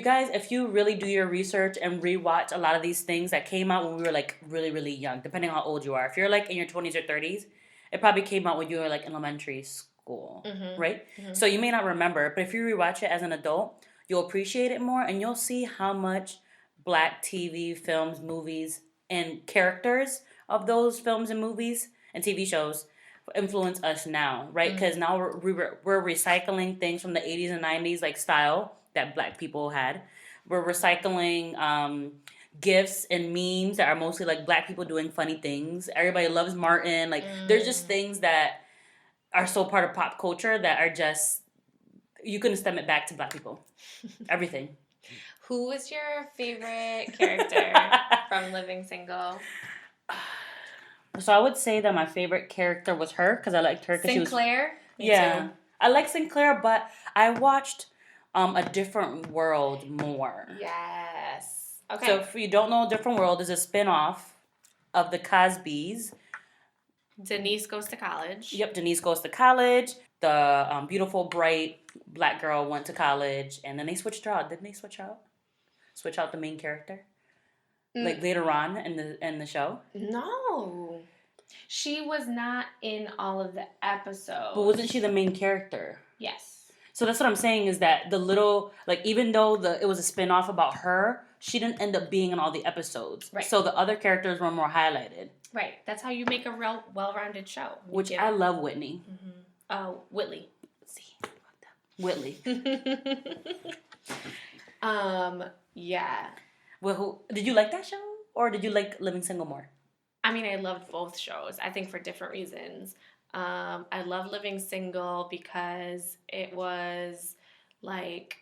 you really do your research and rewatch a lot of these things that came out when we were, like, really, really young, depending on how old you are. If you're, like, in your 20s or 30s, it probably came out when you were, like, in elementary school, right? Mm-hmm. So you may not remember, but if you rewatch it as an adult, you'll appreciate it more, and you'll see how much Black TV, films, movies, and characters of those films and movies and TV shows influence us now, right? Because now we're recycling things from the 80s and 90s, like style that Black people had. We're recycling gifs and memes that are mostly like Black people doing funny things. Everybody loves Martin. Like, there's just things that are so part of pop culture that are just, you couldn't stem it back to Black people. Everything. Who was your favorite character from Living Single? So I would say that my favorite character was her because I liked her. Sinclair? Me too. I like Sinclair, but I watched A Different World more. Yes. Okay. So if you don't know, A Different World is a spin-off of the Cosbys. Denise goes to college. Yep, Denise goes to college. The beautiful, bright Black girl went to college, and then they switched her out. Didn't they switch out? Switch out the main character? Like later on in the show? No. She was not in all of the episodes. But wasn't she the main character? Yes. So that's what I'm saying is that the little, like, even though it was a spin-off about her, she didn't end up being in all the episodes. Right. So the other characters were more highlighted. Right. That's how you make a real well-rounded show. Which I love Whitney. Mm-hmm. Oh, Whitley. See, Whitley. Yeah. Well, did you like that show? Or did you like Living Single more? I mean, I loved both shows. I think for different reasons. I love Living Single because it was like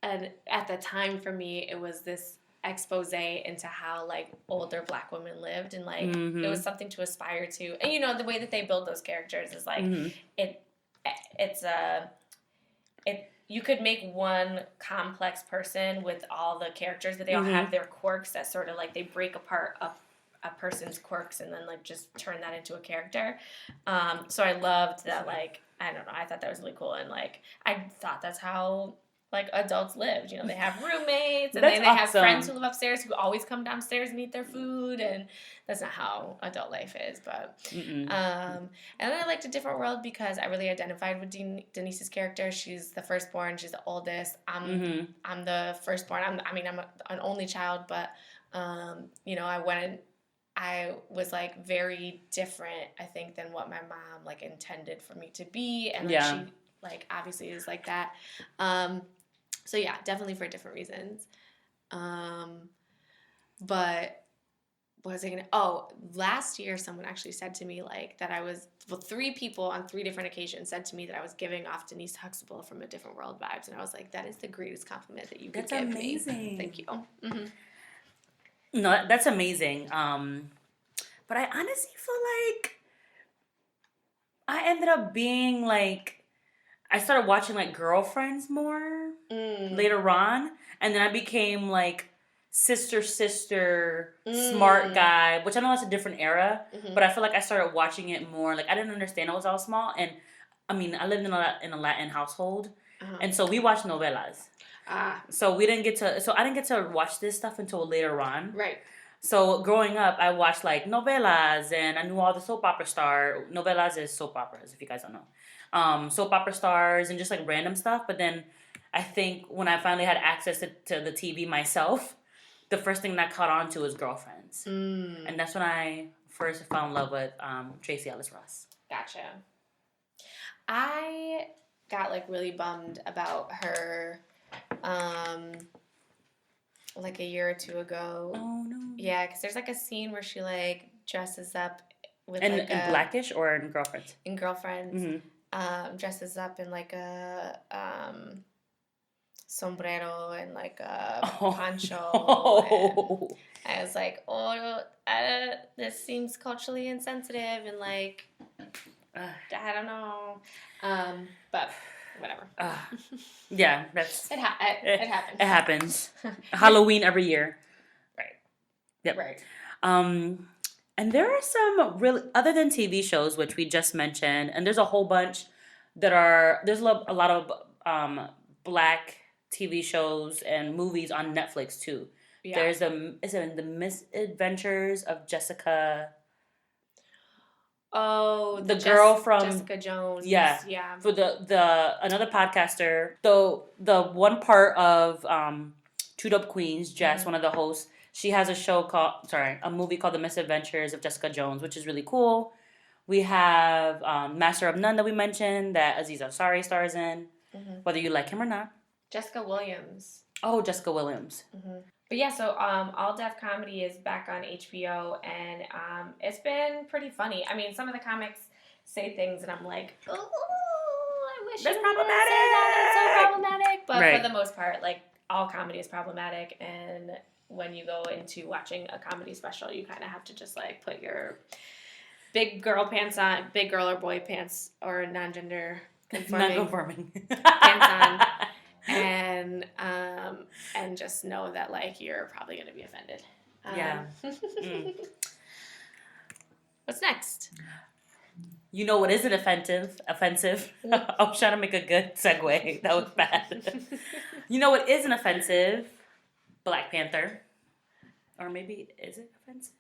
at the time for me, it was this expose into how like older Black women lived, and like it was something to aspire to. And you know, the way that they build those characters is like you could make one complex person with all the characters, but they all have their quirks that sort of like they break apart a person's quirks and then like just turn that into a character. So I loved that. Like, I don't know, I thought that was really cool, and like I thought that's how like adults lived. You know, they have roommates, and then they have friends who live upstairs who always come downstairs and eat their food, and that's not how adult life is. But and then I liked A Different World because I really identified with Denise's character. She's the firstborn. She's the oldest. I'm the firstborn. I'm an only child, but you know, I was like very different, I think, than what my mom like intended for me to be, and like, she like obviously is like that. So yeah, definitely for different reasons. But what was I gonna? Oh, last year someone actually said to me like that I was 3 people on 3 different occasions said to me that I was giving off Denise Huxtable from A Different World vibes, and I was like, that is the greatest compliment that you could give me. That's amazing. Thank you. No, that's amazing. But I honestly feel like I ended up being like, I started watching like Girlfriends more later on, and then I became like sister, smart guy, which I know that's a different era, but I feel like I started watching it more. Like I didn't understand, I was all small, and I mean I lived in a Latin household, and so we watched novelas. So I didn't get to watch this stuff until later on. Right. So growing up, I watched like novelas, and I knew all the soap opera star. Novelas is soap operas, if you guys don't know. Soap opera stars and just like random stuff. But then I think when I finally had access to the TV myself, the first thing that I caught on to was Girlfriends. And that's when I first fell in love with Tracy Ellis Ross. Gotcha. I got like really bummed about her like a year or 2 ago. Oh no. Yeah, because there's like a scene where she like dresses up with in Blackish or in Girlfriends? In Girlfriends. Dresses up in like a sombrero and like a poncho. And I was like, this seems culturally insensitive and like, I don't know. But whatever. Yeah, that's... It happens. It happens. Halloween every year. Right. Yep. Right. And there are some really... Other than TV shows, which we just mentioned, and there's a whole bunch that are... There's a lot of Black TV shows and movies on Netflix, too. Yeah. There's is it The Misadventures of Jessica... Oh, the girl from Jessica Jones. Yeah. For the another podcaster. The one part of Two Dope Queens, Jess, one of the hosts, she has a movie called The Misadventures of Jessica Jones, which is really cool. We have Master of None that we mentioned that Aziz Ansari stars in, whether you like him or not. Jessica Williams. Oh, Jessica Williams. But yeah, so All Def Comedy is back on HBO, and it's been pretty funny. I mean, some of the comics say things, and I'm like, oh, I wish that's you problematic. Say that. It's so problematic. But for the most part, like, all comedy is problematic, and when you go into watching a comedy special, you kind of have to just, like, put your big girl pants on, big girl or boy pants, or non-gender conforming pants on. And just know that like you're probably going to be offended. What's next? You know what isn't offensive? I was trying to make a good segue. That was bad. You know what isn't offensive? Black Panther. Or maybe is it offensive?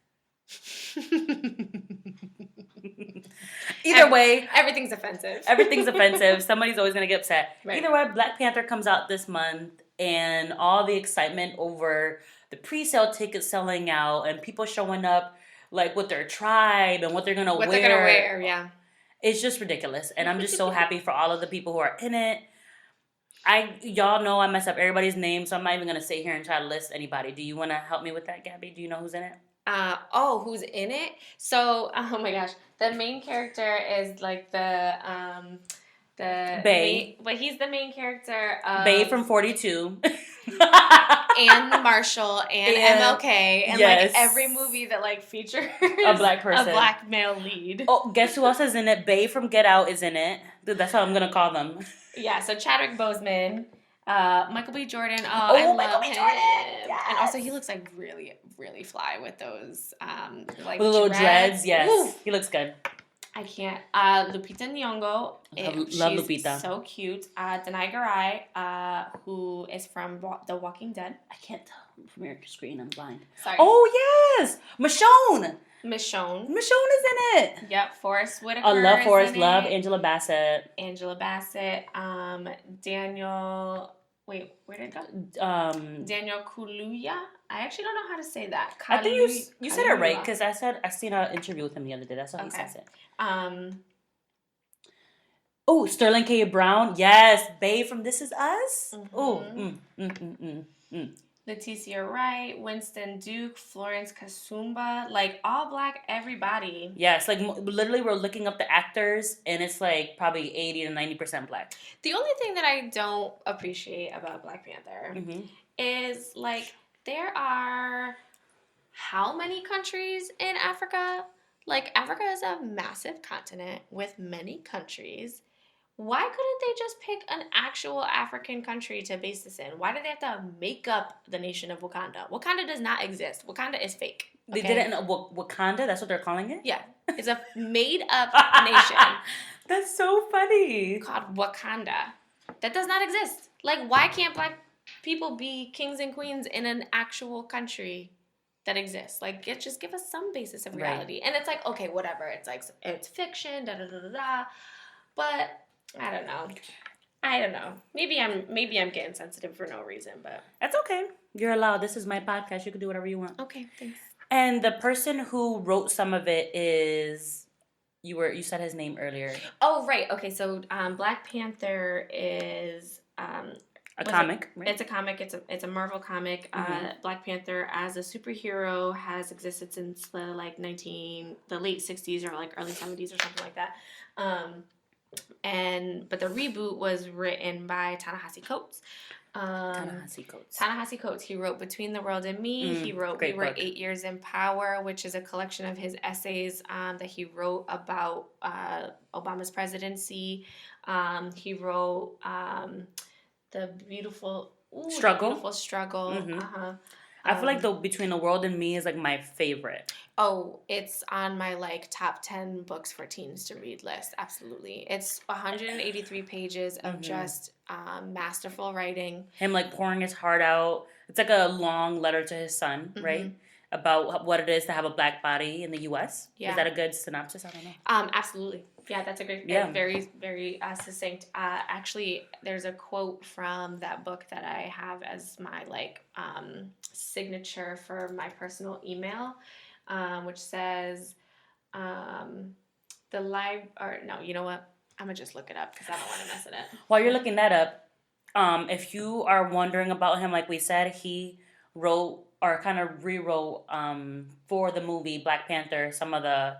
Either way, everything's offensive. Everything's offensive. Somebody's always going to get upset. Right. Either way, Black Panther comes out this month, and all the excitement over the pre-sale tickets selling out and people showing up like with their tribe and what they're going to wear. What they're going to wear, yeah. It's just ridiculous. And I'm just so happy for all of the people who are in it. Y'all know I mess up everybody's name, so I'm not even going to sit here and try to list anybody. Do you want to help me with that, Gabbie? Do you know who's in it? Who's in it? So, oh my gosh, the main character is like the but he's the main character of Bae from 42. and the Marshall and MLK and like every movie that like features a black person, a black male lead. Oh, guess who else is in it? Bae from Get Out is in it. Dude, that's how I'm gonna call them. Yeah, so Chadwick Boseman, Michael B. Jordan. I love Michael B. Jordan. Yes. And also he looks like really, really fly with those like with the little dreads. Yes, ooh. He looks good. I can't. Lupita Nyong'o. Love Lupita. So cute. Denai Garai, who is from The Walking Dead. I can't tell from your screen. I'm blind. Sorry. Oh yes, Michonne. Michonne is in it. Yep. Forrest Whitaker. I love Forrest. Love Angela Bassett. Daniel. Wait, where did it go? Daniel Kaluuya. I actually don't know how to say that. I think you said it right because I seen an interview with him the other day. That's how he says it. Oh, Sterling K. Brown. Yes, Bae from This Is Us. Mm-hmm. Oh. Leticia Wright, Winston Duke, Florence Kasumba, like all black everybody. Yes, like literally we're looking up the actors and it's like probably 80 to 90% black. The only thing that I don't appreciate about Black Panther is like there are how many countries in Africa? Like Africa is a massive continent with many countries. Why couldn't they just pick an actual African country to base this in? Why did they have to make up the nation of Wakanda? Wakanda does not exist. Wakanda is fake. Okay? They did it in Wakanda? That's what they're calling it? Yeah. It's a made-up nation. That's so funny. Called Wakanda. That does not exist. Like, why can't black people be kings and queens in an actual country that exists? Like, just give us some basis of reality. Right. And it's like, okay, whatever. It's like, it's fiction, da-da-da-da-da. But I don't know. Maybe I'm getting sensitive for no reason, but that's okay. You're allowed. This is my podcast. You can do whatever you want. Okay, thanks. And the person who wrote some of it is you said his name earlier. Oh, right. Okay, so Black Panther is a comic. Right? It's a comic. It's a Marvel comic. Black Panther as a superhero has existed since the late 60s or like early 70s or something like that. But the reboot was written by Ta-Nehisi Coates. Ta-Nehisi Coates. He wrote Between the World and Me. He wrote We Were 8 Years in Power, which is a collection of his essays that he wrote about Obama's presidency. He wrote The Beautiful Struggle. Mm-hmm. I feel like Between the World and Me is like my favorite. Oh, it's on my like top 10 books for teens to read list. Absolutely. It's 183 pages of just masterful writing. Him like pouring his heart out. It's like a long letter to his son, right? About what it is to have a black body in the U.S. Yeah. Is that a good synopsis? I don't know. Absolutely. Yeah, that's a great, very, very succinct. Actually, there's a quote from that book that I have as my like signature for my personal email, which says, you know what? I'm gonna just look it up because I don't want to mess it up. While you're looking that up, if you are wondering about him, like we said, he wrote or kind of rewrote for the movie Black Panther some of the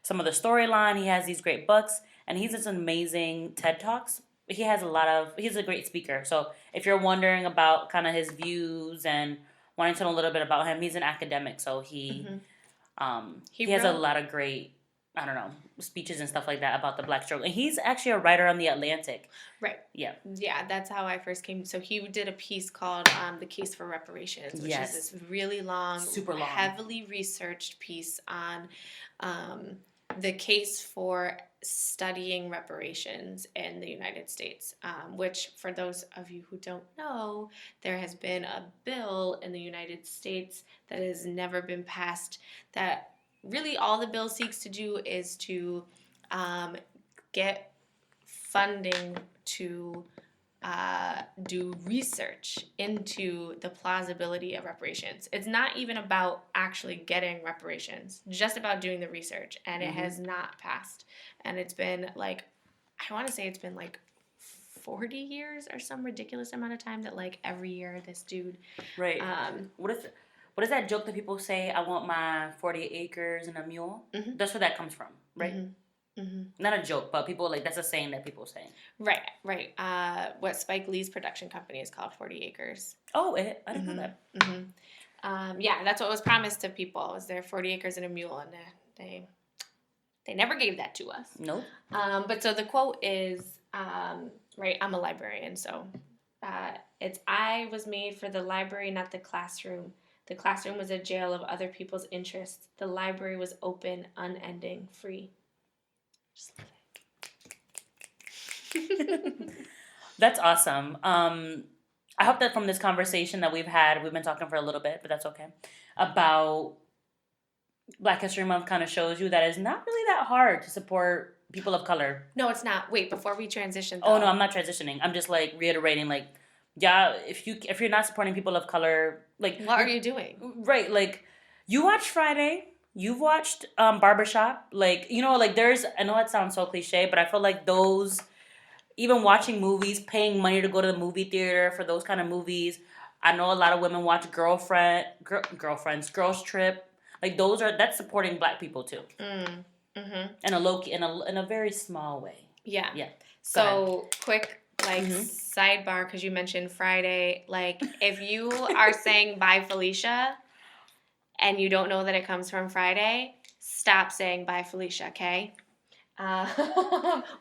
storyline. He has these great books, and he's just amazing TED Talks. He's a great speaker. So if you're wondering about kind of his views and wanting to know a little bit about him, he's an academic, so he has a lot of great, I don't know, speeches and stuff like that about the black struggle. And he's actually a writer on The Atlantic. Right. Yeah. Yeah, that's how I first came. So he did a piece called The Case for Reparations, which is this really long, super long, heavily researched piece on the case for studying reparations in the United States, which for those of you who don't know, there has been a bill in the United States that has never been passed that really all the bill seeks to do is to get funding to do research into the plausibility of reparations. It's not even about actually getting reparations, just about doing the research, and it has not passed. And it's been like, I want to say it's been like 40 years or some ridiculous amount of time that like every year this dude. Right. What is that joke that people say, I want my 40 acres and a mule? That's where that comes from, right? Not a joke, but people like that's a saying that people say. Right. What Spike Lee's production company is called 40 Acres. Oh, I didn't know that. Yeah, that's what was promised to people. Was there 40 acres and a mule, and they never gave that to us. Nope. But so the quote is, right, I'm a librarian, so it's, I was made for the library, not the classroom. The classroom was a jail of other people's interests. The library was open, unending, free. Just love it. That's awesome. I hope that from this conversation that we've been talking for a little bit, but that's okay, about Black History Month kind of shows you that it's not really that hard to support people of color. No, it's not. Wait, before we transition, though. Oh, no, I'm not transitioning. I'm just, like, reiterating, like, yeah, if you're not supporting people of color, like... What are you doing? Right, like, you watched Friday, you've watched Barbershop, like, you know, like, there's... I know that sounds so cliche, but I feel like those... Even watching movies, paying money to go to the movie theater for those kind of movies. I know a lot of women watch Girls Trip. Like that's supporting Black people too. In a very small way. Yeah. So quick, like sidebar, because you mentioned Friday. Like if you are saying bye Felicia, and you don't know that it comes from Friday, stop saying bye Felicia. Okay.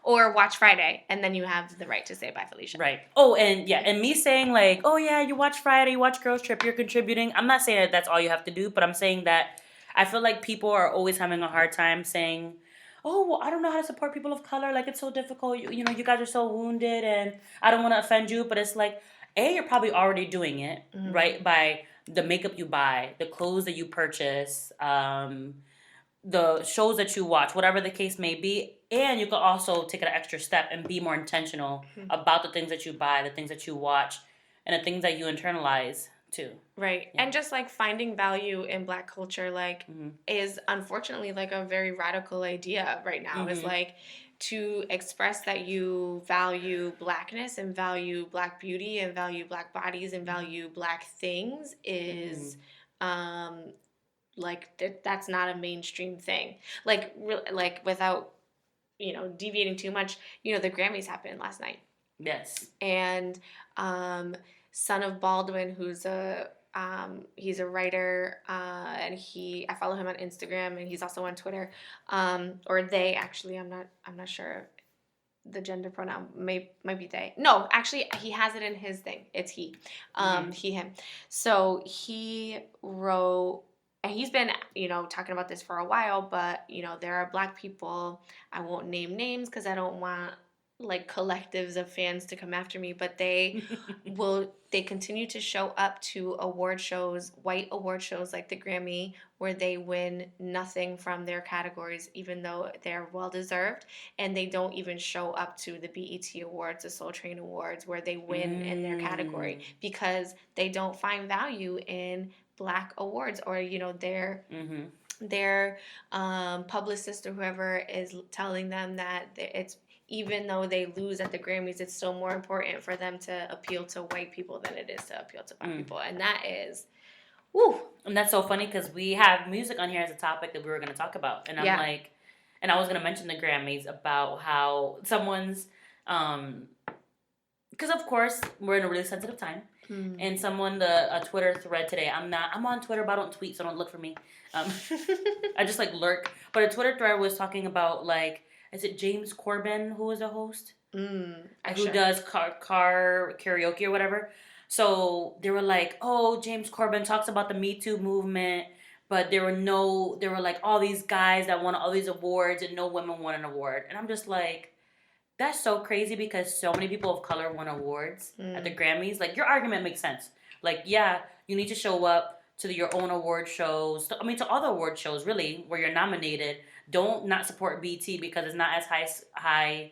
Or watch Friday, and then you have the right to say bye Felicia. Right. Oh, and me saying like, oh yeah, you watch Friday, you watch Girls Trip, you're contributing. I'm not saying that that's all you have to do, but I'm saying that I feel like people are always having a hard time saying, oh, well, I don't know how to support people of color. Like, it's so difficult. You know, you guys are so wounded, and I don't want to offend you. But it's like, you're probably already doing it, right? By the makeup you buy, the clothes that you purchase, the shows that you watch, whatever the case may be. And you can also take an extra step and be more intentional about the things that you buy, the things that you watch, and the things that you internalize too. Right. Yeah. And just like finding value in Black culture, like is unfortunately like a very radical idea right now. Is like to express that you value Blackness and value Black beauty and value Black bodies and value Black things is like that's not a mainstream thing. Like without, you know, deviating too much, you know, the Grammys happened last night. Yes. And son of Baldwin, who's he's a writer, and I follow him on Instagram, and he's also on Twitter. Or they actually, I'm not sure the gender pronoun might be they. No, actually he has it in his thing. It's he. He, him. So he wrote, and he's been, you know, talking about this for a while, but, you know, there are Black people, I won't name names because I don't want, like, collectives of fans to come after me, but they they continue to show up to award shows, white award shows like the Grammy, where they win nothing from their categories, even though they're well-deserved, and they don't even show up to the BET Awards, the Soul Train Awards, where they win in their category, because they don't find value in Black awards, or, you know, their publicist or whoever is telling them that it's, even though they lose at the Grammys, it's still more important for them to appeal to white people than it is to appeal to Black people. And that is, woo. And that's so funny because we have music on here as a topic that we were going to talk about. And I'm like, and I was going to mention the Grammys about how someone's, because of course we're in a really sensitive time. And a Twitter thread today, I'm on Twitter, but I don't tweet, so don't look for me. I just like lurk. But a Twitter thread was talking about, like, is it James Corbin who is a host? Who does car karaoke or whatever. So they were like, oh, James Corbin talks about the Me Too movement, but there were like all these guys that won all these awards and no women won an award. And I'm just like, that's so crazy because so many people of color won awards at the Grammys. Like, your argument makes sense. Like, yeah, you need to show up to your own award shows. To all the award shows, really, where you're nominated. Don't not support BT because it's not as high,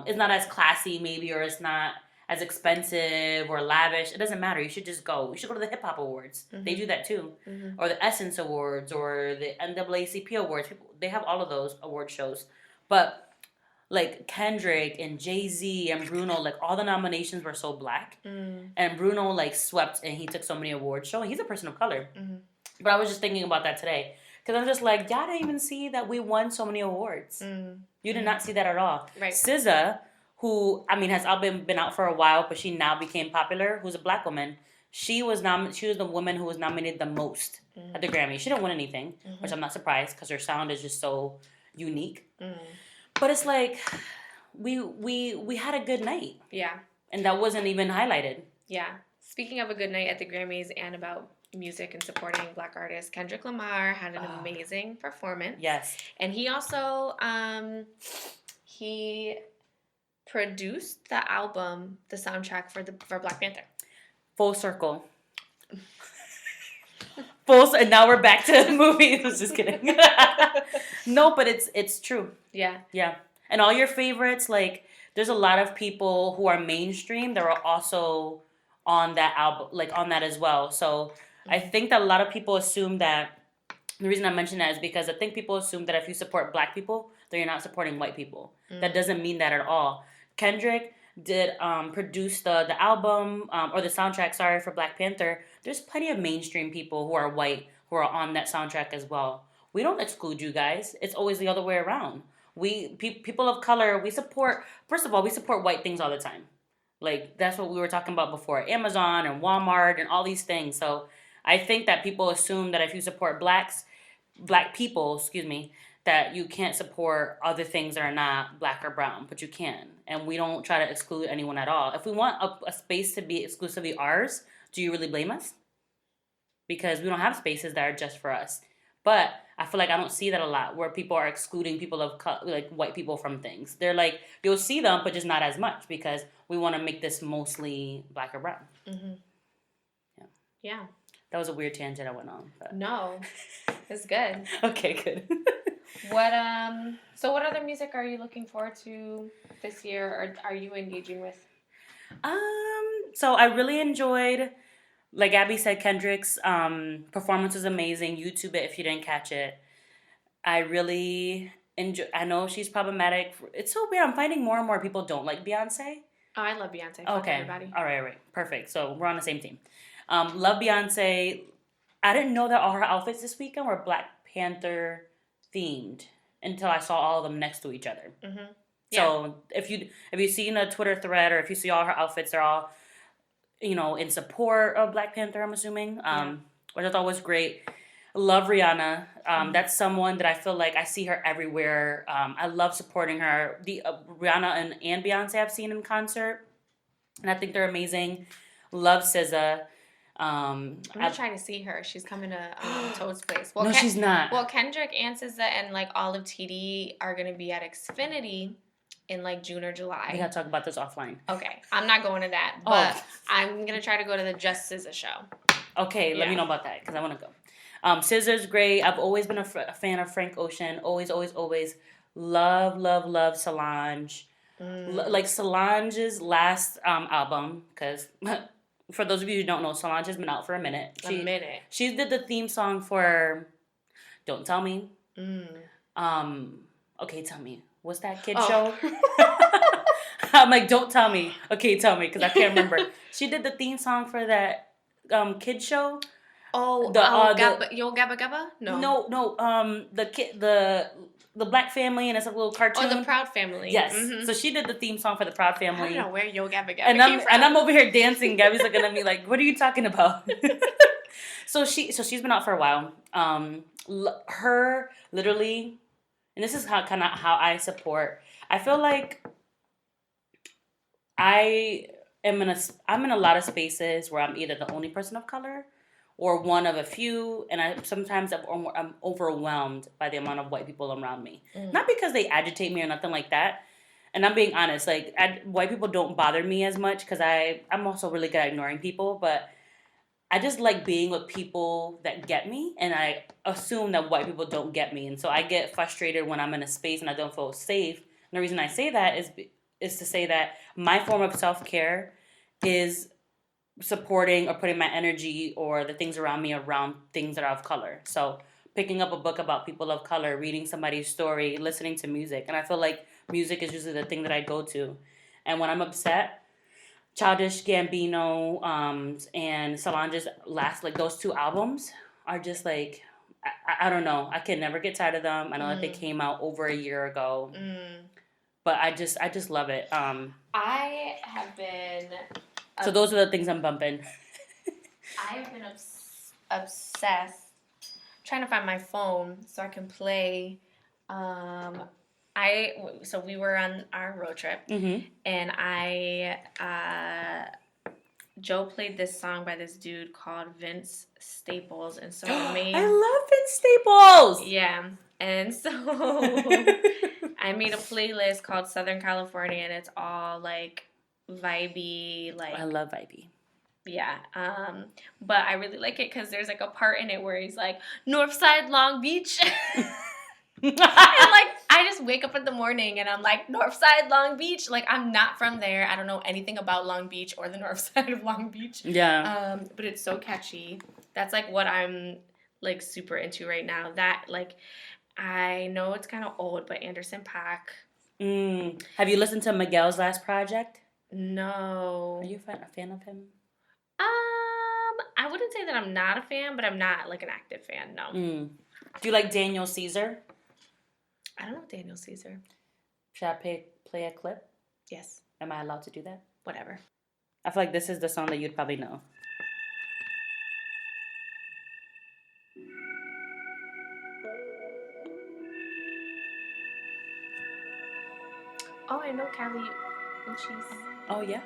it's not as classy maybe, or it's not as expensive or lavish. It doesn't matter. You should just go. You should go to the Hip Hop Awards. They do that too. Or the Essence Awards or the NAACP Awards. They have all of those award shows. But like Kendrick and Jay-Z and Bruno, like all the nominations were so Black. And Bruno like swept and he took so many awards shows. He's a person of color. But I was just thinking about that today. Because I'm just like, y'all didn't even see that we won so many awards. You did not see that at all. Right. SZA, who, I mean, has been out for a while, but she now became popular, who's a black woman. She was the woman who was nominated the most at the Grammy. She didn't win anything, which I'm not surprised because her sound is just so unique. But it's like, we had a good night. Yeah. And that wasn't even highlighted. Yeah. Speaking of a good night at the Grammys and about music and supporting black artists, Kendrick Lamar had an amazing performance. Yes. And he also he produced the album, the soundtrack for Black Panther. Full circle. And now we're back to the movie. I was just kidding. No, but it's true. Yeah. Yeah. And all your favorites, like, there's a lot of people who are mainstream that are also on that album, like on that as well. So I think that a lot of people assume that, the reason I mention that is because I think people assume that if you support black people, then you're not supporting white people. That doesn't mean that at all. Kendrick did produce the album, or the soundtrack, sorry, for Black Panther. There's plenty of mainstream people who are white who are on that soundtrack as well. We don't exclude you guys. It's always the other way around. People of color, we support white things all the time. Like, that's what we were talking about before. Amazon and Walmart and all these things. So I think that people assume that if you support black people, that you can't support other things that are not black or brown, but you can. And we don't try to exclude anyone at all. If we want a space to be exclusively ours, do you really blame us? Because we don't have spaces that are just for us. But I feel like I don't see that a lot, where people are excluding people of like white people from things. They're like, you'll see them, but just not as much, because we want to make this mostly black or brown. Yeah. That was a weird tangent I went on. But. No, it's good. Okay, good. So what other music are you looking forward to this year, or are you engaging with? So I really enjoyed, like Abby said, Kendrick's performance was amazing. YouTube it if you didn't catch it. I really enjoy. I know she's problematic. It's so weird. I'm finding more and more people don't like Beyonce. Oh, I love Beyonce. Fuck okay. Everybody. All right. Perfect. So we're on the same team. Love Beyonce. I didn't know that all her outfits this weekend were Black Panther themed until I saw all of them next to each other. Yeah. So if you've seen a Twitter thread, or if you see all her outfits, they're all, in support of Black Panther, I'm assuming, which I thought was great. Love Rihanna. That's someone that I feel like I see her everywhere. I love supporting her. The Rihanna and Beyonce I've seen in concert, and I think they're amazing. Love SZA. I'm not trying to see her. She's coming to Toad's place. Well, no, she's not. Well, Kendrick and SZA and like all of TD are going to be at Xfinity in like June or July. We gotta talk about this offline. Okay, I'm not going to that, but I'm gonna try to go to the Just SZA show. Okay, let me know about that, because I want to go. SZA's great. I've always been a fan of Frank Ocean. Always love Solange. Like Solange's last album, because for those of you who don't know, Solange has been out for a minute. She did the theme song for Don't Tell Me. Okay, tell me. What's that kid show? I'm like, don't tell me. Okay, tell me, because I can't remember. She did the theme song for that kid show. Yo Gabba Gabba? No. The Black Family, and it's a little cartoon. Oh, the Proud Family. Yes. So she did the theme song for the Proud Family. I don't know where Yo Gabba Gabba came from. And I'm over here dancing. Gabby's looking at me like, what are you talking about? So she's been out for a while. Her literally, and this is how I support. I feel like I'm in a lot of spaces where I'm either the only person of color or one of a few, and I'm overwhelmed by the amount of white people around me. Not because they agitate me or nothing like that. And I'm being honest, like, white people don't bother me as much, because I'm also really good at ignoring people, but I just like being with people that get me, and I assume that white people don't get me. And so I get frustrated when I'm in a space and I don't feel safe. And the reason I say that is to say that my form of self-care is supporting or putting my energy or the things around me around things that are of color. So picking up a book about people of color, reading somebody's story, listening to music. And I feel like music is usually the thing that I go to. And when I'm upset, Childish Gambino and Solange's last, like, those two albums are just like, I don't know. I can never get tired of them. I know that they came out over a year ago. But I just love it. I have been... So those are the things I'm bumping. I have been obsessed trying to find my phone so I can play. So we were on our road trip, and Joe played this song by this dude called Vince Staples, and so I love Vince Staples. Yeah, and so I made a playlist called Southern California, and it's all like vibey, like I love vibey. Yeah, but I really like it because there's like a part in it where he's like, Northside Long Beach. And like, I just wake up in the morning and I'm like, Northside Long Beach. Like, I'm not from there. I don't know anything about Long Beach or the north side of Long Beach. Yeah. But it's so catchy. That's like what I'm like super into right now. That like, I know it's kind of old, but Anderson .Paak. Have you listened to Miguel's last project? No. Are you a fan of him? I wouldn't say that I'm not a fan, but I'm not like an active fan. No. Do you like Daniel Caesar? I don't know Daniel Caesar. Should I play a clip? Yes. Am I allowed to do that? Whatever. I feel like this is the song that you'd probably know. Oh, I know Callie Uchis. Oh, yeah?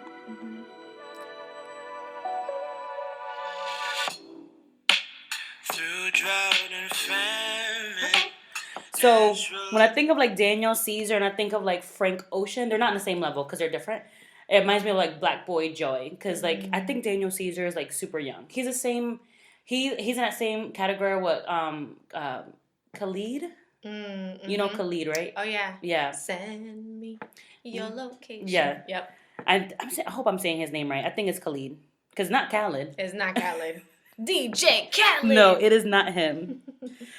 Through drought and famine. So when I think of like Daniel Caesar and I think of like Frank Ocean, they're not on the same level because they're different. It reminds me of like Black Boy Joy because like I think Daniel Caesar is like super young. He's the same. He's in that same category with Khalid. You know Khalid, right? Oh yeah. Yeah. Send me your location. Yeah. Yep. I hope I'm saying his name right. I think it's Khalid because not Khaled. It's not Khaled. DJ Khaled. No, it is not him.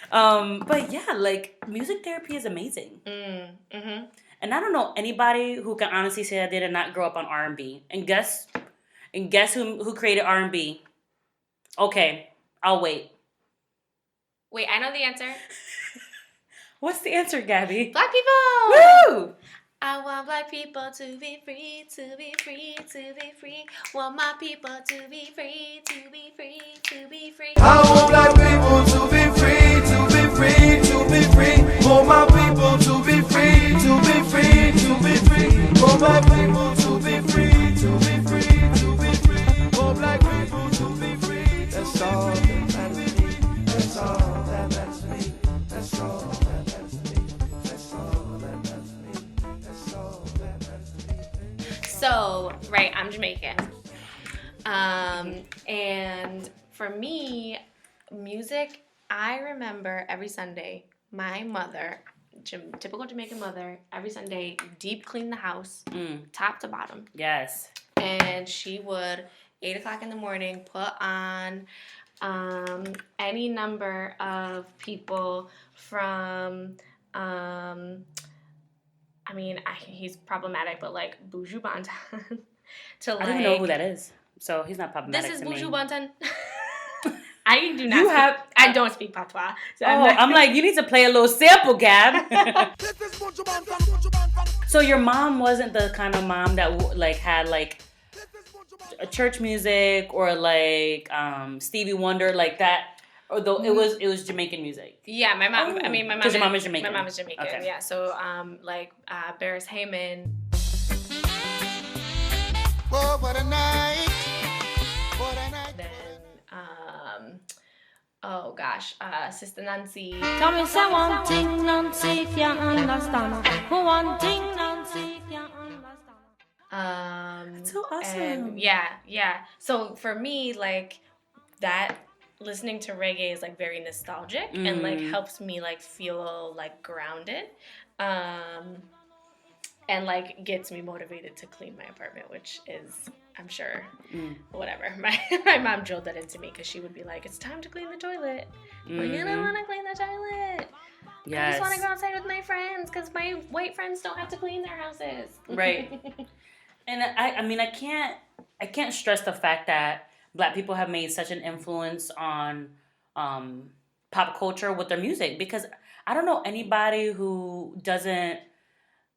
But yeah, like music therapy is amazing. And I don't know anybody who can honestly say that they did not grow up on R&B. And guess who created R&B? Okay, I'll wait. Wait, I know the answer. What's the answer, Gabbie? Black people. Woo! I want black people to be free, to be free, to be free. Want my people to be free, to be free, to be free. I want black people to be free, to be free, to be free. Want my people to be free, to be free, to be free. Want my people to be free, to be free, to be free. Want black people to be free. That's all that matters to me. That's all that matters to me. That's all that matters to me. That's all that matters to me. That's all that matters to me. So, right, I'm Jamaican. And for me, music, I remember every Sunday, my mother, typical Jamaican mother, every Sunday, deep clean the house, top to bottom. Yes. And she would, 8 o'clock in the morning, put on any number of people from, he's problematic, but like Buju Banton to like... I don't even know who that is, so he's not problematic This is to me. Buju Banton. I do not I don't speak patois. So I'm like, you need to play a little sample, Gab. So your mom wasn't the kind of mom that like had like a church music or like Stevie Wonder like that, although it was Jamaican music. Yeah, my mom. I mean, my mom. Because your mom is Jamaican. My mom is Jamaican. Okay. Yeah, so Barris Heyman. Oh, what a night! What a night! Then oh gosh, Sister Nancy. Tell me say one thing, Nancy, if you understand. One thing, Nancy, if you understand. That's so awesome. And yeah. So for me, like that, listening to reggae is like very nostalgic and like helps me like feel like grounded, and like gets me motivated to clean my apartment, which is, I'm sure, whatever. My mom drilled that into me because she would be like, "It's time to clean the toilet." Like, I don't want to clean the toilet. Yes. I just want to go outside with my friends because my white friends don't have to clean their houses. Right. And I can't stress the fact that Black people have made such an influence on pop culture with their music, because I don't know anybody who doesn't,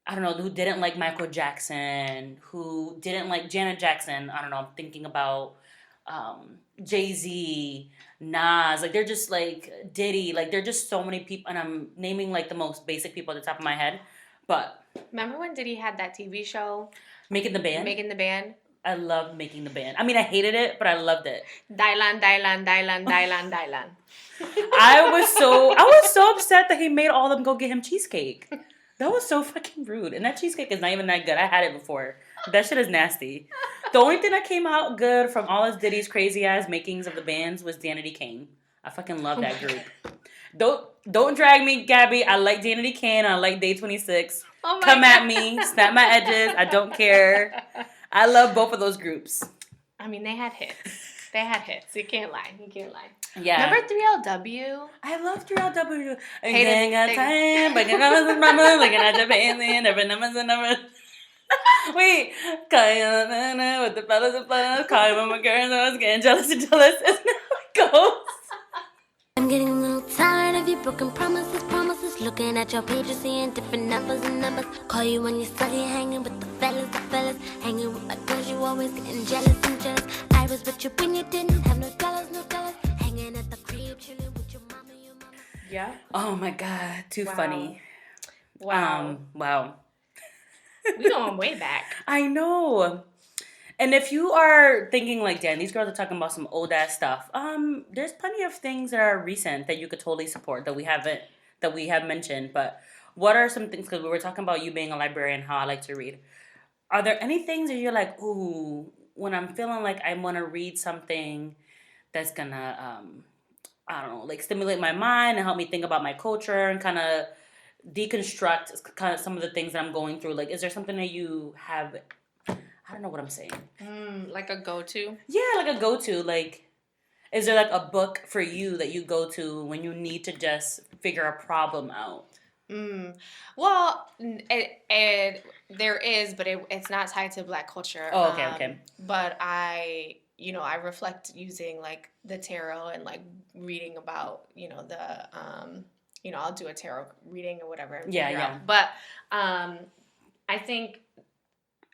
I don't know, who didn't like Michael Jackson, who didn't like Janet Jackson. I don't know, I'm thinking about Jay-Z, Nas, like they're just like Diddy, like they're just so many people, and I'm naming like the most basic people at the top of my head. But remember when Diddy had that TV show? Making the Band? Making the Band? I loved Making the Band. I mean, I hated it, but I loved it. Dylan. I was so upset that he made all of them go get him cheesecake. That was so fucking rude. And that cheesecake is not even that good. I had it before. That shit is nasty. The only thing that came out good from all of Diddy's crazy ass makings of the bands was Danity Kane. I fucking love that group. Don't drag me, Gabbie. I like Danity Kane. I like Day 26. Oh Come at me. Snap my edges. I don't care. I love both of those groups. I mean, they had hits. You can't lie. Yeah. Remember 3LW? I love 3LW. Hated Got time, but looking at your fancy, never numbers and numbers. Wait, with the fellas and fellas, calling when my girls, I was getting jealous and jealous. Isn't that how it goes? I'm getting a little tired of your broken promises. Looking at your pages, seeing different numbers and numbers. Call you when you're studying, hanging with the fellas. Hanging with my girls, you always getting jealous and jealous. I was with you when you didn't have no dollars. Hanging at the crib, chilling with your mama, Yeah. Oh my God, too funny. Wow. Wow. We going way back. I know. And if you are thinking like, damn, these girls are talking about some old ass stuff, there's plenty of things that are recent that you could totally support that we have mentioned. But what are some things, because we were talking about you being a librarian, how I like to read. Are there any things that you're like, ooh, when I'm feeling like I want to read something that's gonna, I don't know, like stimulate my mind and help me think about my culture and kind of deconstruct kind of some of the things that I'm going through? Like, is there something that you have, I don't know what I'm saying. Like a go-to? Yeah, like a go-to. Like, is there like a book for you that you go to when you need to just figure a problem out? Well, there is, but it's not tied to Black culture. Oh, okay. But I reflect using like the tarot and like reading about, I'll do a tarot reading or whatever. Yeah. But I think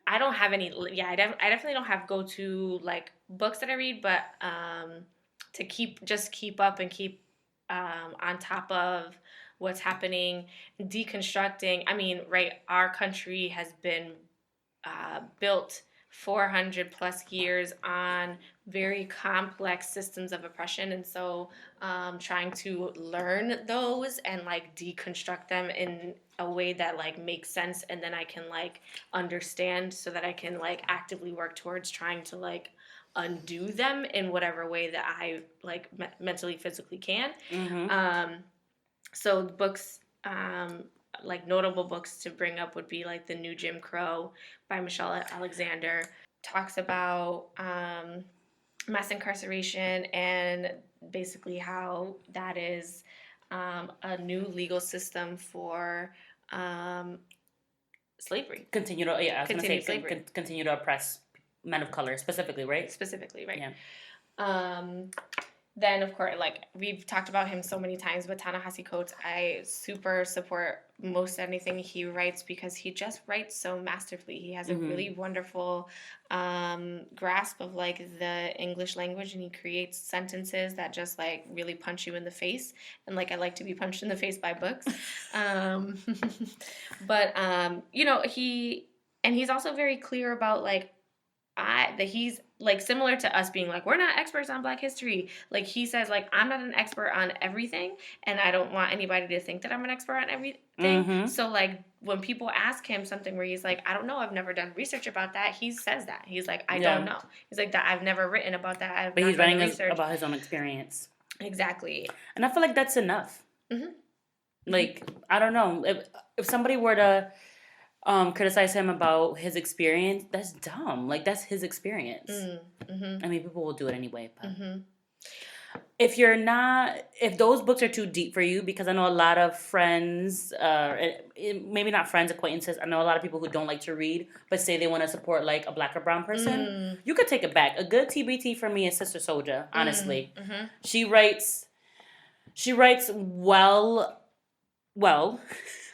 I don't have any. Yeah, I definitely don't have go-to like books that I read, but to keep up and keep on top of what's happening, deconstructing. I mean, right, our country has been built 400 plus years on very complex systems of oppression, and so trying to learn those and like deconstruct them in a way that like makes sense, and then I can like understand so that I can like actively work towards trying to like undo them in whatever way that I like mentally, physically can. So books, like notable books to bring up would be like The New Jim Crow by Michelle Alexander. Talks about mass incarceration and basically how that is a new legal system for slavery. Continue to oppress men of color specifically, right? Specifically, right. Yeah. Then, of course, like, we've talked about him so many times, but Ta-Nehisi Coates, I super support most anything he writes because he just writes so masterfully. He has a really wonderful grasp of, like, the English language, and he creates sentences that just, like, really punch you in the face. And, like, I like to be punched in the face by books. But, he's also very clear about, like, that he's like similar to us being like, we're not experts on Black history. Like he says, like, I'm not an expert on everything, and I don't want anybody to think that I'm an expert on everything. So like when people ask him something where he's like, I don't know, I've never done research about that, he says that. He's like, I don't know. He's like, that I've never written about that. But he's writing about his own experience. Exactly. And I feel like that's enough. Like, I don't know. If somebody were to criticize him about his experience, that's dumb. Like, that's his experience. I mean, people will do it anyway. But if those books are too deep for you, because I know a lot of friends, maybe not friends, acquaintances, I know a lot of people who don't like to read, but say they want to support, like, a Black or brown person, you could take it back. A good TBT for me is Sister Souljah, honestly. She writes She writes well.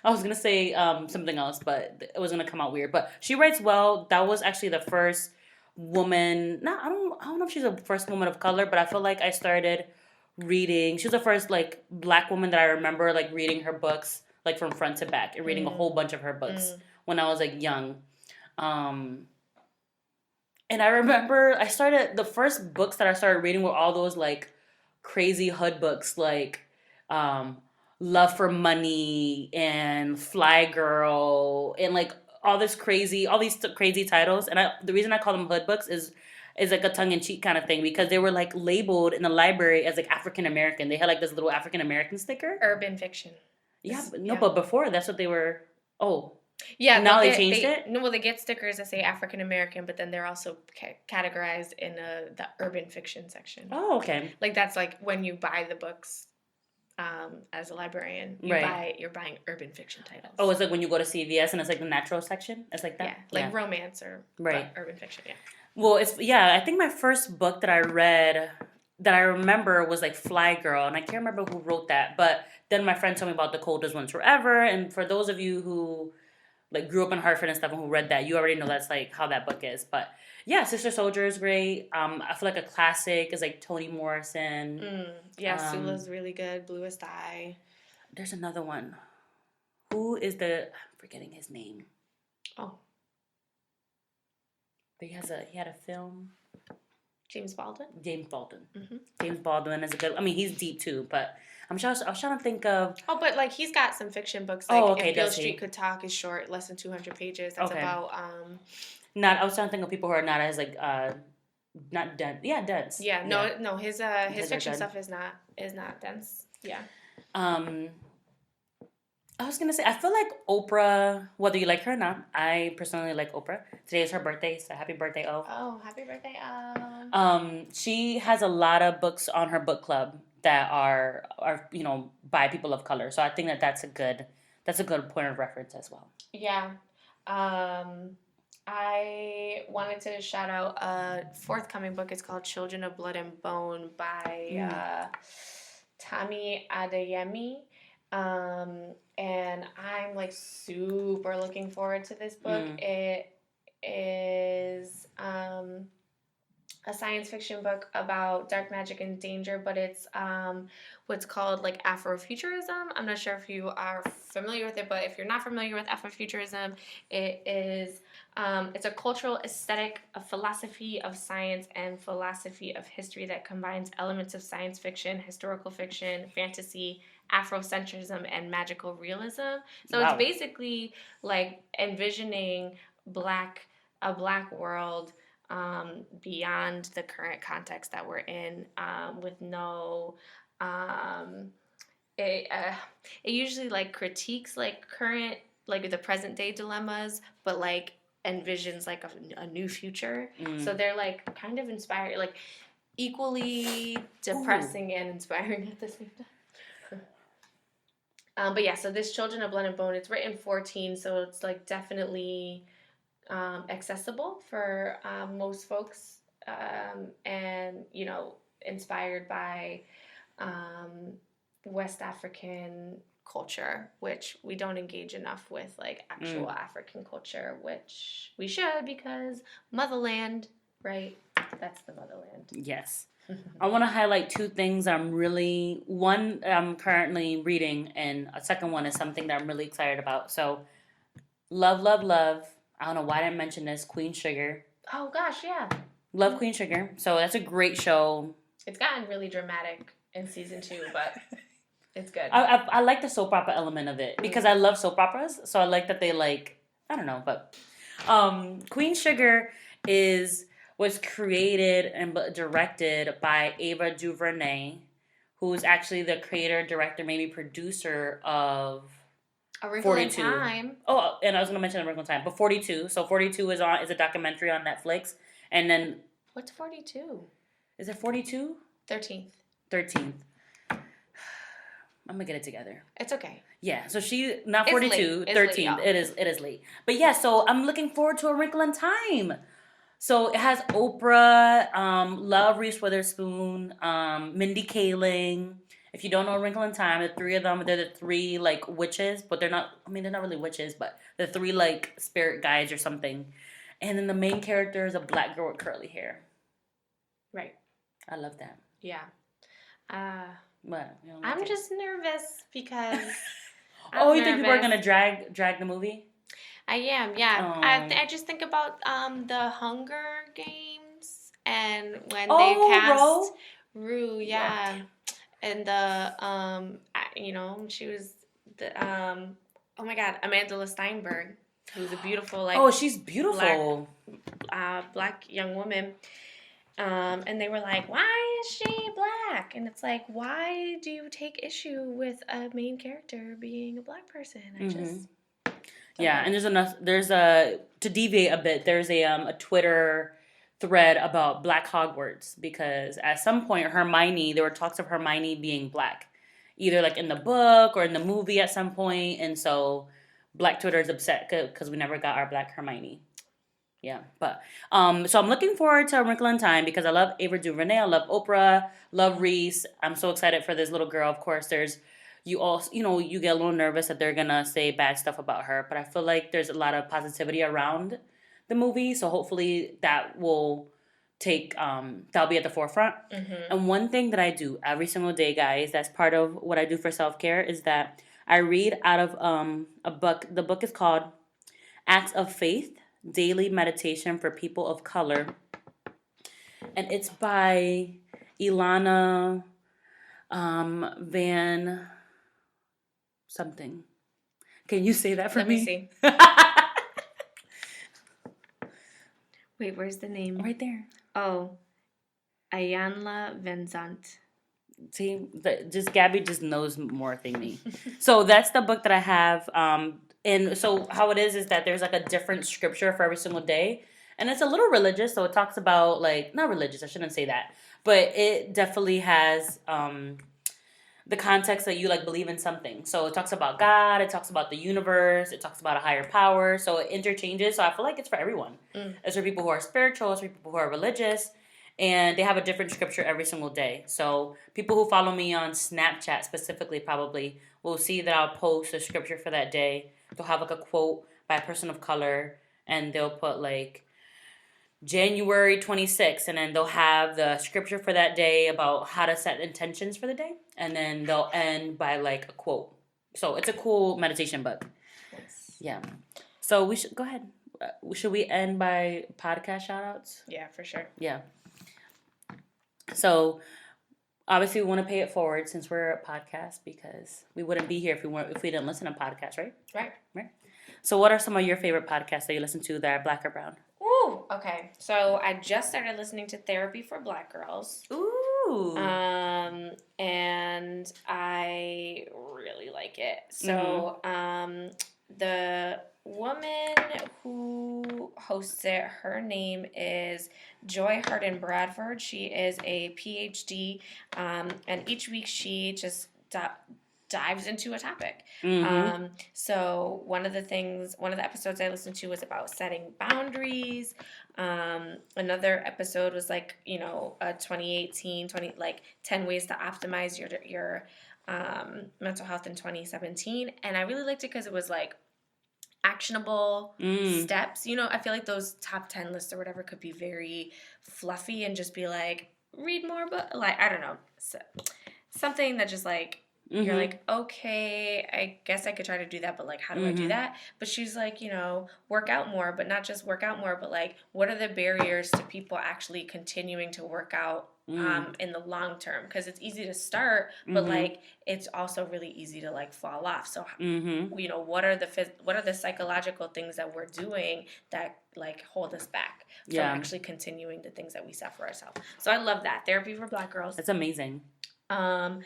I was gonna say something else, but it was gonna come out weird. But she writes well. That was actually the first woman. No, I don't know if she's the first woman of color, but I feel like I started reading. She was the first like black woman that I remember like reading her books like from front to back and reading a whole bunch of her books when I was like young. And I remember the first books that I started reading were all those like crazy hood books like Love for Money and Fly Girl and like all these crazy titles. And the reason I call them hood books is like a tongue-in-cheek kind of thing because they were like labeled in the library as like African American. They had like this little African American sticker. Urban fiction. Yeah, but before that's what they were. Oh. Yeah, now they changed it? No, well, they get stickers that say African American, but then they're also categorized in the urban fiction section. Oh, okay. Like that's like when you buy the books as a librarian, you're buying urban fiction titles. Oh, it's like when you go to CVS and it's like the natural section? It's like that? Yeah, like romance or urban fiction, yeah. Well, I think my first book that I read that I remember was like Fly Girl, and I can't remember who wrote that, but then my friend told me about The Coldest Ones Forever, and for those of you who like grew up in Hartford and stuff and who read that, you already know that's like how that book is. But yeah, Sister Soldier is great. I feel like a classic is like Toni Morrison. Yeah, Sula's really good. Bluest Eye. There's another one. Who is I'm forgetting his name. Oh. But he had a film. James Baldwin. Mm-hmm. James Baldwin is a good. I mean, he's deep too, but I was trying to think of. Oh, but like he's got some fiction books. Like If Beale Street Could Talk is short, less than 200 pages. That's about. I was trying to think of people who are not as like not dense. Yeah, dense. Yeah, no. His fiction stuff is not dense. Yeah. I was gonna say I feel like Oprah. Whether you like her or not, I personally like Oprah. Today is her birthday, so happy birthday, O. Oh, happy birthday, O. She has a lot of books on her book club that are by people of color. So I think that's a good point of reference as well. Yeah. I wanted to shout out a forthcoming book. It's called Children of Blood and Bone by Tami Adeyemi. And I'm like super looking forward to this book. It is a science fiction book about dark magic and danger, but it's what's called like Afrofuturism. I'm not sure if you are familiar with it, but if you're not familiar with Afrofuturism, it is it's a cultural aesthetic, a philosophy of science, and philosophy of history that combines elements of science fiction, historical fiction, fantasy, Afrocentrism, and magical realism. So It's basically like envisioning a black world beyond the current context that we're in, with no it usually like critiques like current, like the present day dilemmas, but like envisions like a new future. So they're like kind of inspired, like equally depressing and inspiring at the same time. But yeah, so this Children of Blood and Bone, it's written 14, so it's like definitely accessible for most folks, and inspired by West African culture, which we don't engage enough with, like actual African culture, which we should, because motherland, right? That's the motherland. Yes. I want to highlight two things one I'm currently reading, and a second one is something that I'm really excited about. So, love. I don't know why I didn't mention this. Queen Sugar. Oh, gosh, yeah. Love Queen Sugar. So, that's a great show. It's gotten really dramatic in season 2, but it's good. I like the soap opera element of it because I love soap operas. So, I like that they I don't know, but Queen Sugar was created and directed by Ava DuVernay, who's actually the creator, director, maybe producer of A Wrinkle in Time. Oh, and I was going to mention A Wrinkle in Time, but 42. So 42 is a documentary on Netflix, and then what's 42? Is it 42? 13th. I'm gonna get it together. It's okay. Yeah, so she not 42, 13th. It is late, but yeah. So I'm looking forward to A Wrinkle in Time. So it has Oprah, Love Reese Witherspoon, Mindy Kaling, If you don't know Wrinkle in Time, the three of them, they're the three, like, witches, but they're not really witches, but they're three, like, spirit guides or something. And then the main character is a black girl with curly hair. Right. I love that. Yeah. What? I'm just nervous because you think people are going to drag the movie? I am, yeah. I just think about the Hunger Games and when they cast Rue, yeah. And the she was the oh my God, Amanda Steinberg, who's a beautiful she's beautiful black young woman. And they were like, why is she black? And it's like, why do you take issue with a main character being a black person? And to deviate a bit, there's a Twitter thread about Black Hogwarts, because at some point there were talks of Hermione being black, either like in the book or in the movie at some point, and so Black Twitter is upset because we never got our Black Hermione. Yeah, but so I'm looking forward to A Wrinkle in Time because I love Ava DuVernay, I love Oprah, love Reese. I'm so excited for this little girl. Of course, you get a little nervous that they're gonna say bad stuff about her, but I feel like there's a lot of positivity around the movie, so hopefully that will that'll be at the forefront. And one thing that I do every single day, guys, that's part of what I do for self-care, is that I read out of a book. The book is called Acts of Faith, Daily Meditation for People of Color, and it's by Ilana Van something. Can you say that for me? Let me see. Wait, where's the name? Right there. Oh, Ayanla Vincent. See, Gabbie just knows more than me. So that's the book that I have. And so how it is that there's like a different scripture for every single day. And it's a little religious. So it talks about not religious. I shouldn't say that. But it definitely has the context that you believe in something. So it talks about God. It talks about the universe. It talks about a higher power. So it interchanges. So I feel like it's for everyone. It's for people who are spiritual. It's for people who are religious. And they have a different scripture every single day. So people who follow me on Snapchat specifically probably will see that I'll post a scripture for that day. They'll have a quote by a person of color. And they'll put January 26th. And then they'll have the scripture for that day about how to set intentions for the day. And then they'll end by a quote. So it's a cool meditation book. Yes. Yeah. So we should go ahead. Should we end by podcast shoutouts? Yeah, for sure. Yeah. So obviously we want to pay it forward since we're a podcast, because we wouldn't be here if we didn't listen to podcasts, right? Right. So what are some of your favorite podcasts that you listen to that are Black or brown? Ooh, okay. So I just started listening to Therapy for Black Girls. Ooh. And I really like it. So the woman who hosts it, her name is Joy Harden Bradford. She is a PhD, and each week she just dives into a topic. So one of the episodes I listened to was about setting boundaries. Another episode was a 2018 10 ways to optimize your mental health in 2017, and I really liked it because it was actionable steps. I feel like those top 10 lists or whatever could be very fluffy and just be read more, but I don't know, something that just you're okay, I guess I could try to do that, but how do I do that? But she's work out more, but not just work out more, but what are the barriers to people actually continuing to work out in the long term? Because it's easy to start, but it's also really easy to fall off. So what are the psychological things that we're doing that hold us back from actually continuing the things that we set for ourselves? So I love that. Therapy for Black Girls. That's amazing. I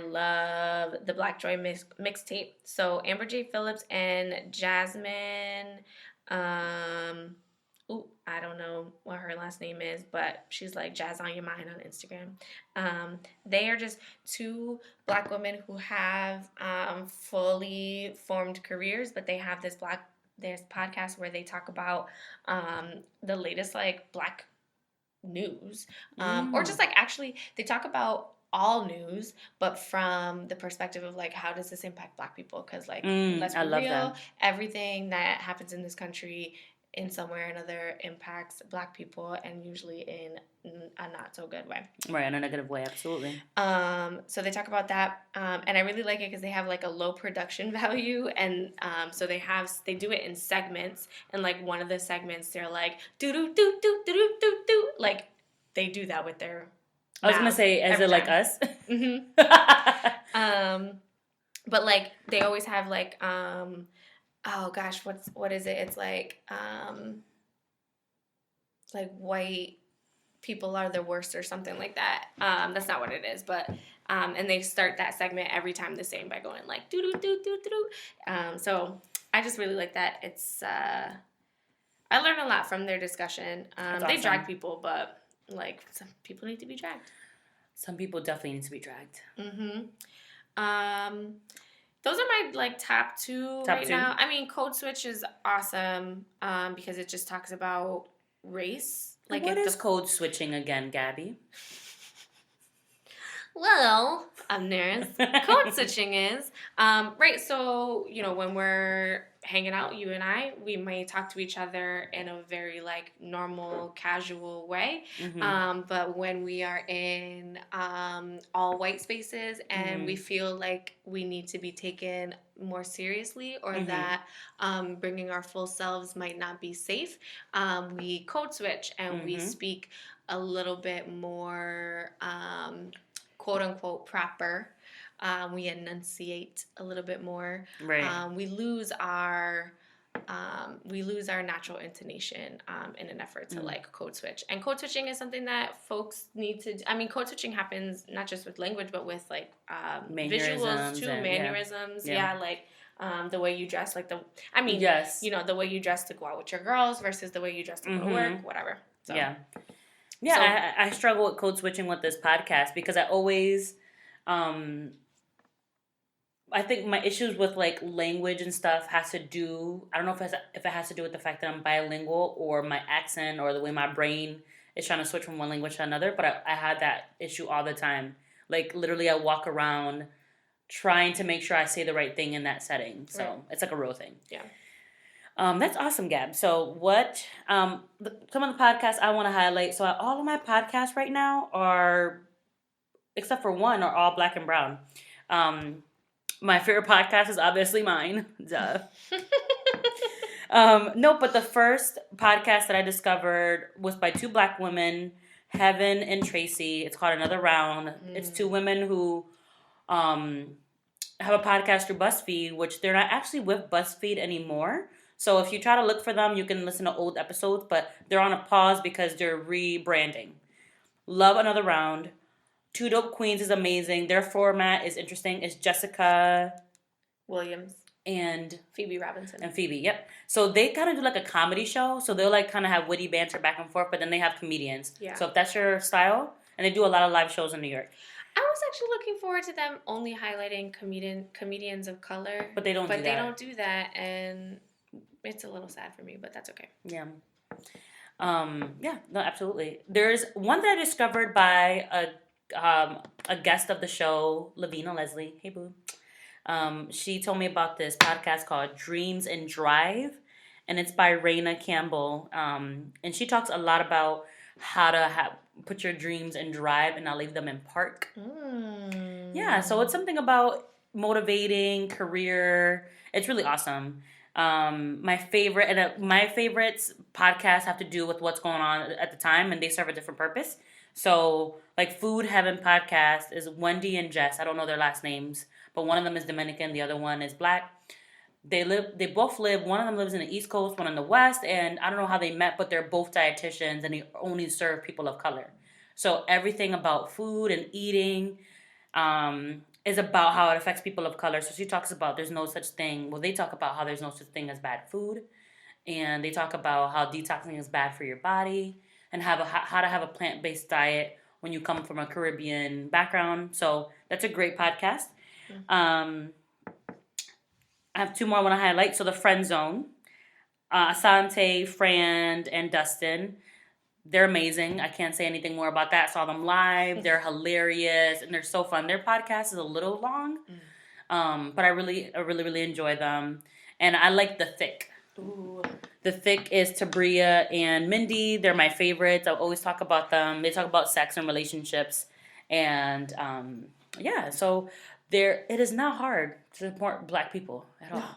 love the Black Joy mixtape. So Amber J. Phillips and Jasmine, I don't know what her last name is, but she's Jazz on Your Mind on Instagram. They are just two Black women who have fully formed careers, but they have this podcast where they talk about the latest Black news, or just actually they talk about all news, but from the perspective of like, how does this impact Black people? Because like, let's be real, that. everything that happens in this country in some way or another impacts Black people, and usually in a not so good way. Right, in a negative way, absolutely. So they talk about that, and I really like it because they have like a low production value, and so they do it in segments, and like one of the segments they're like do do do do do do do do, like they do that with their. I was gonna say, is it like us? Mm-hmm. But like they always have like oh gosh, what is it? It's like white people are the worst or something like that. That's not what it is, but and they start that segment every time the same by going like do do do do do. So I just really like that. It's I learned a lot from their discussion. That's They awesome. drag people, but like some people need to be dragged. Some people definitely need to be dragged. Those are my like top two right now. I mean, Code Switch is awesome because it just talks about race. Like what is code switching again, Gabbie? Well, Amneris, code switching is right. So when we're hanging out, you and I, we may talk to each other in a very like normal, casual way. But when we are in all white spaces and we feel like we need to be taken more seriously, or that bringing our full selves might not be safe, we code switch and we speak a little bit more quote unquote proper. We enunciate a little bit more. Right. We lose our natural intonation in an effort to like code switch. And code switching is something that folks need to. I mean, code switching happens not just with language, but with like visuals too, mannerisms. Yeah, like the way you dress, like yes. The way you dress to go out with your girls versus the way you dress to go to work, whatever. So. Yeah. Yeah, I struggle with code switching with this podcast because I always, I think my issues with like language and stuff has to do, I don't know if it has to do with the fact that I'm bilingual or my accent or the way my brain is trying to switch from one language to another, but I had that issue all the time. Like literally I walk around trying to make sure I say the right thing in that setting. So it's like a real thing. Yeah. That's awesome, Gab. So what, some of the podcasts I want to highlight. So all of my podcasts right now are, except for one, are all Black and brown. My favorite podcast is obviously mine. Duh. No, but the first podcast that I discovered was by two Black women, Heaven and Tracy. It's called Another Round. It's two women who have a podcast through BuzzFeed, which they're not actually with BuzzFeed anymore. So if you try to look for them, you can listen to old episodes, but they're on a pause because they're rebranding. Love Another Round. Two Dope Queens is amazing. Their format is interesting. It's Jessica Williams and Phoebe Robinson. And Phoebe, yep. So they kind of do like a comedy show. So they'll like kind of have witty banter back and forth, but then they have comedians. Yeah. So if that's your style, and they do a lot of live shows in New York. I was actually looking forward to them only highlighting comedians of color. But they don't do that. But they don't do that, and it's a little sad for me, but that's okay. Yeah. Yeah, no, absolutely. There's one that I discovered by a guest of the show, Lavina Leslie. Hey, boo. She told me about this podcast called Dreams and Drive, and it's by Raina Campbell. And she talks a lot about how to put your dreams in drive and not leave them in park. Yeah, so it's something about motivating, career. It's really awesome. My favorites podcasts have to do with what's going on at the time, and they serve a different purpose. So, like Food Heaven podcast is Wendy and Jess. I don't know their last names, but one of them is Dominican, the other one is Black. They both live. One of them lives in the East Coast, one in the West, and I don't know how they met, but they're both dietitians, and they only serve people of color. So everything about food and eating, is about how it affects people of color. So she talks about there's no such thing. Well, they talk about how there's no such thing as bad food. And they talk about how detoxing is bad for your body and how to have a plant-based diet when you come from a Caribbean background. So that's a great podcast. I have two more I want to highlight. So the Friend Zone. Asante, Fran, and Dustin. They're amazing. I can't say anything more about that. Saw them live. They're hilarious and they're so fun. Their podcast is a little long, but I really enjoy them. And I like The Thick. Ooh. The Thick is Tabria and Mindy. They're my favorites. I always talk about them. They talk about sex and relationships. And so it is not hard to support Black people at all.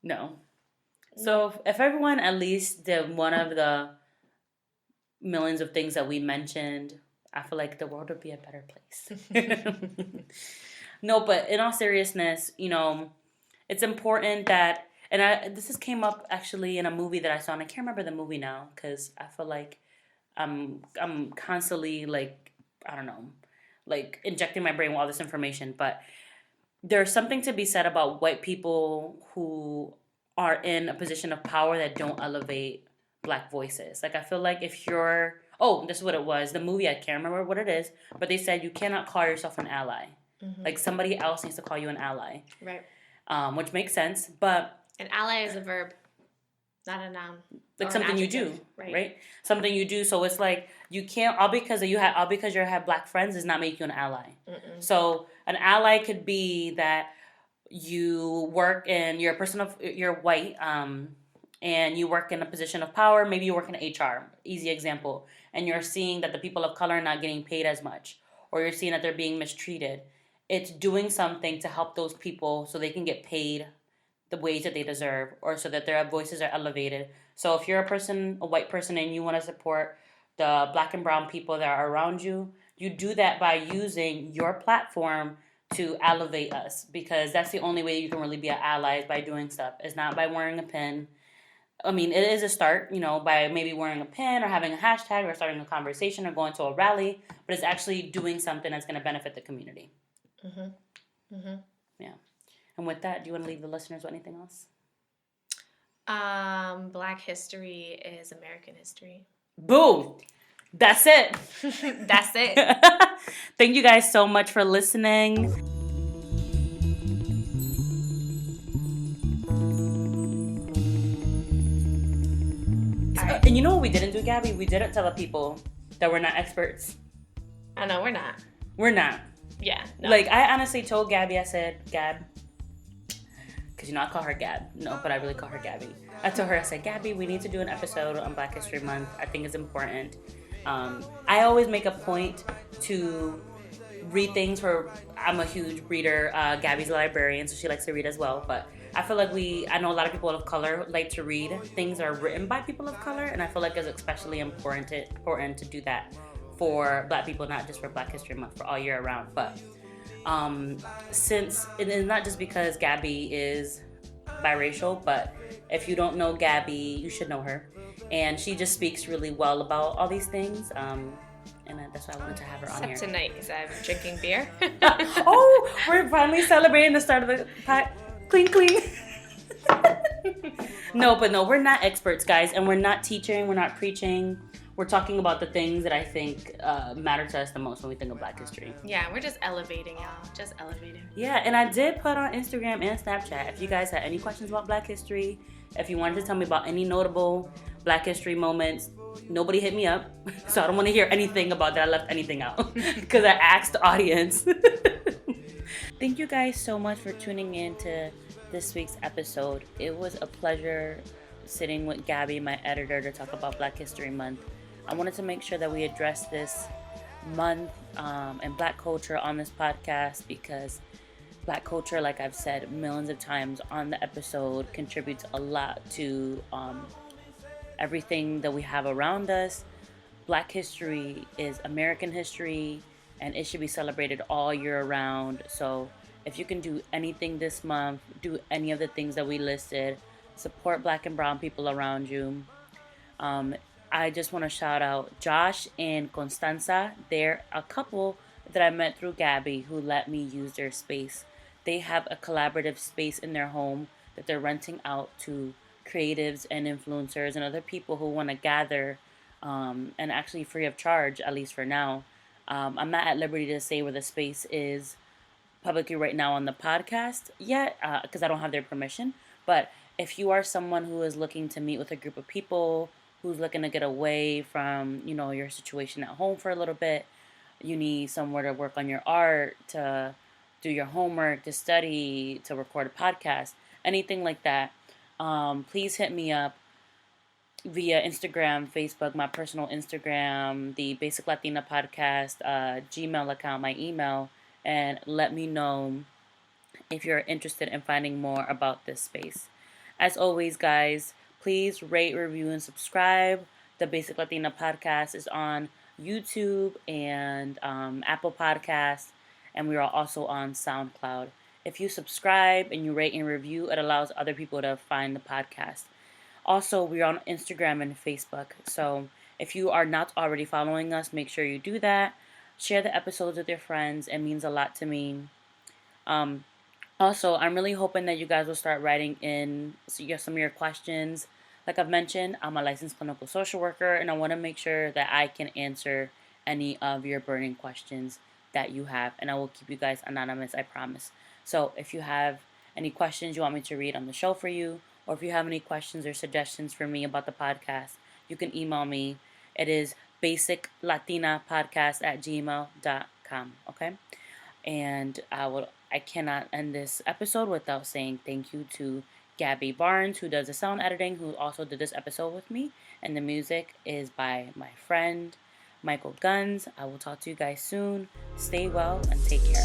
No. So if everyone at least did one of the millions of things that we mentioned, I feel like the world would be a better place. No, but in all seriousness, it's important that, and this came up actually in a movie that I saw, and I can't remember the movie now because I feel like I'm constantly injecting my brain with all this information. But there's something to be said about white people who are in a position of power that don't elevate Black voices. Like, I feel like if you're... Oh, this is what it was. The movie, I can't remember what it is, but they said you cannot call yourself an ally. Mm-hmm. Like, somebody else needs to call you an ally. Right. Which makes sense, but... An ally is a verb, not a noun. Like something you do, right? Something you do. So it's like, you can't... All because you have Black friends does not make you an ally. Mm-mm. So an ally could be that you work and you're white, and you work in a position of power. Maybe you work in HR, easy example, and you're seeing that the people of color are not getting paid as much, or you're seeing that they're being mistreated. It's doing something to help those people so they can get paid the wage that they deserve, or so that their voices are elevated. So if you're a white person, and you want to support the Black and brown people that are around you, you do that by using your platform to elevate us, because that's the only way you can really be an ally, is by doing stuff. It's not by wearing a pin. I mean, it is a start, by maybe wearing a pin or having a hashtag or starting a conversation or going to a rally, but it's actually doing something that's going to benefit the community. Mm-hmm. Mm-hmm. Yeah. And with that, do you want to leave the listeners with anything else? Black history is American history. Boom! That's it. That's it. Thank you guys so much for listening. And you know what we didn't do, Gabby? We didn't tell the people that we're not experts. I know, we're not. We're not. Yeah. No. Like, I honestly told Gabby, I said, Gab, because I call her Gab. No, but I really call her Gabby. I told her, I said, Gabby, we need to do an episode on Black History Month. I think it's important. I always make a point to read things I'm a huge reader. Gabby's a librarian, so she likes to read as well. But I feel like I know a lot of people of color like to read things that are written by people of color, and I feel like it's especially important to do that for Black people, not just for Black History Month, for all year round. But since it is not just because Gabby is biracial, but if you don't know Gabby, you should know her. And she just speaks really well about all these things. And that's why I wanted to have her on here. Except tonight, because I'm drinking beer. Oh, we're finally celebrating the start of the pot. Cling, cling. No, we're not experts, guys. And we're not teaching, we're not preaching. We're talking about the things that I think matter to us the most when we think of Black history. Yeah, we're just elevating, y'all. Just elevating. Yeah, and I did put on Instagram and Snapchat. If you guys had any questions about Black history, if you wanted to tell me about any notable Black history moments, nobody hit me up. So I don't want to hear anything about that I left anything out. Because I asked the audience. Thank you guys so much for tuning in to this week's episode. It was a pleasure sitting with Gabby, my editor, to talk about Black History Month. I wanted to make sure that we address this month and Black culture on this podcast, because Black culture, like I've said millions of times on the episode, contributes a lot to everything that we have around us. Black history is American history, and it should be celebrated all year round. So if you can do anything this month, do any of the things that we listed, support Black and brown people around you. I just want to shout out Josh and Constanza. They're a couple that I met through Gabby who let me use their space. They have a collaborative space in their home that they're renting out to creatives and influencers and other people who want to gather, and actually free of charge, at least for now. I'm not at liberty to say where the space is publicly right now on the podcast yet, because I don't have their permission. But if you are someone who is looking to meet with a group of people who's looking to get away from, your situation at home for a little bit. You need somewhere to work on your art, to do your homework, to study, to record a podcast, anything like that. Please hit me up via Instagram, Facebook, my personal Instagram, the Basic Latina Podcast, Gmail account, my email, and let me know if you're interested in finding more about this space. As always, guys, please rate, review, and subscribe. The Basic Latina Podcast is on YouTube and Apple Podcasts, and we are also on SoundCloud. If you subscribe and you rate and review, it allows other people to find the podcast. Also, we're on Instagram and Facebook, so if you are not already following us, make sure you do that. Share the episodes with your friends. It means a lot to me. Also, I'm really hoping that you guys will start writing in some of your questions. Like I've mentioned, I'm a licensed clinical social worker, and I want to make sure that I can answer any of your burning questions that you have, and I will keep you guys anonymous, I promise. So if you have any questions you want me to read on the show for you, or if you have any questions or suggestions for me about the podcast, you can email me. It is basiclatinapodcast@gmail.com, okay? And I cannot end this episode without saying thank you to Gabbie Barnes, who does the sound editing, who also did this episode with me. And the music is by my friend, Michael Guns. I will talk to you guys soon. Stay well and take care.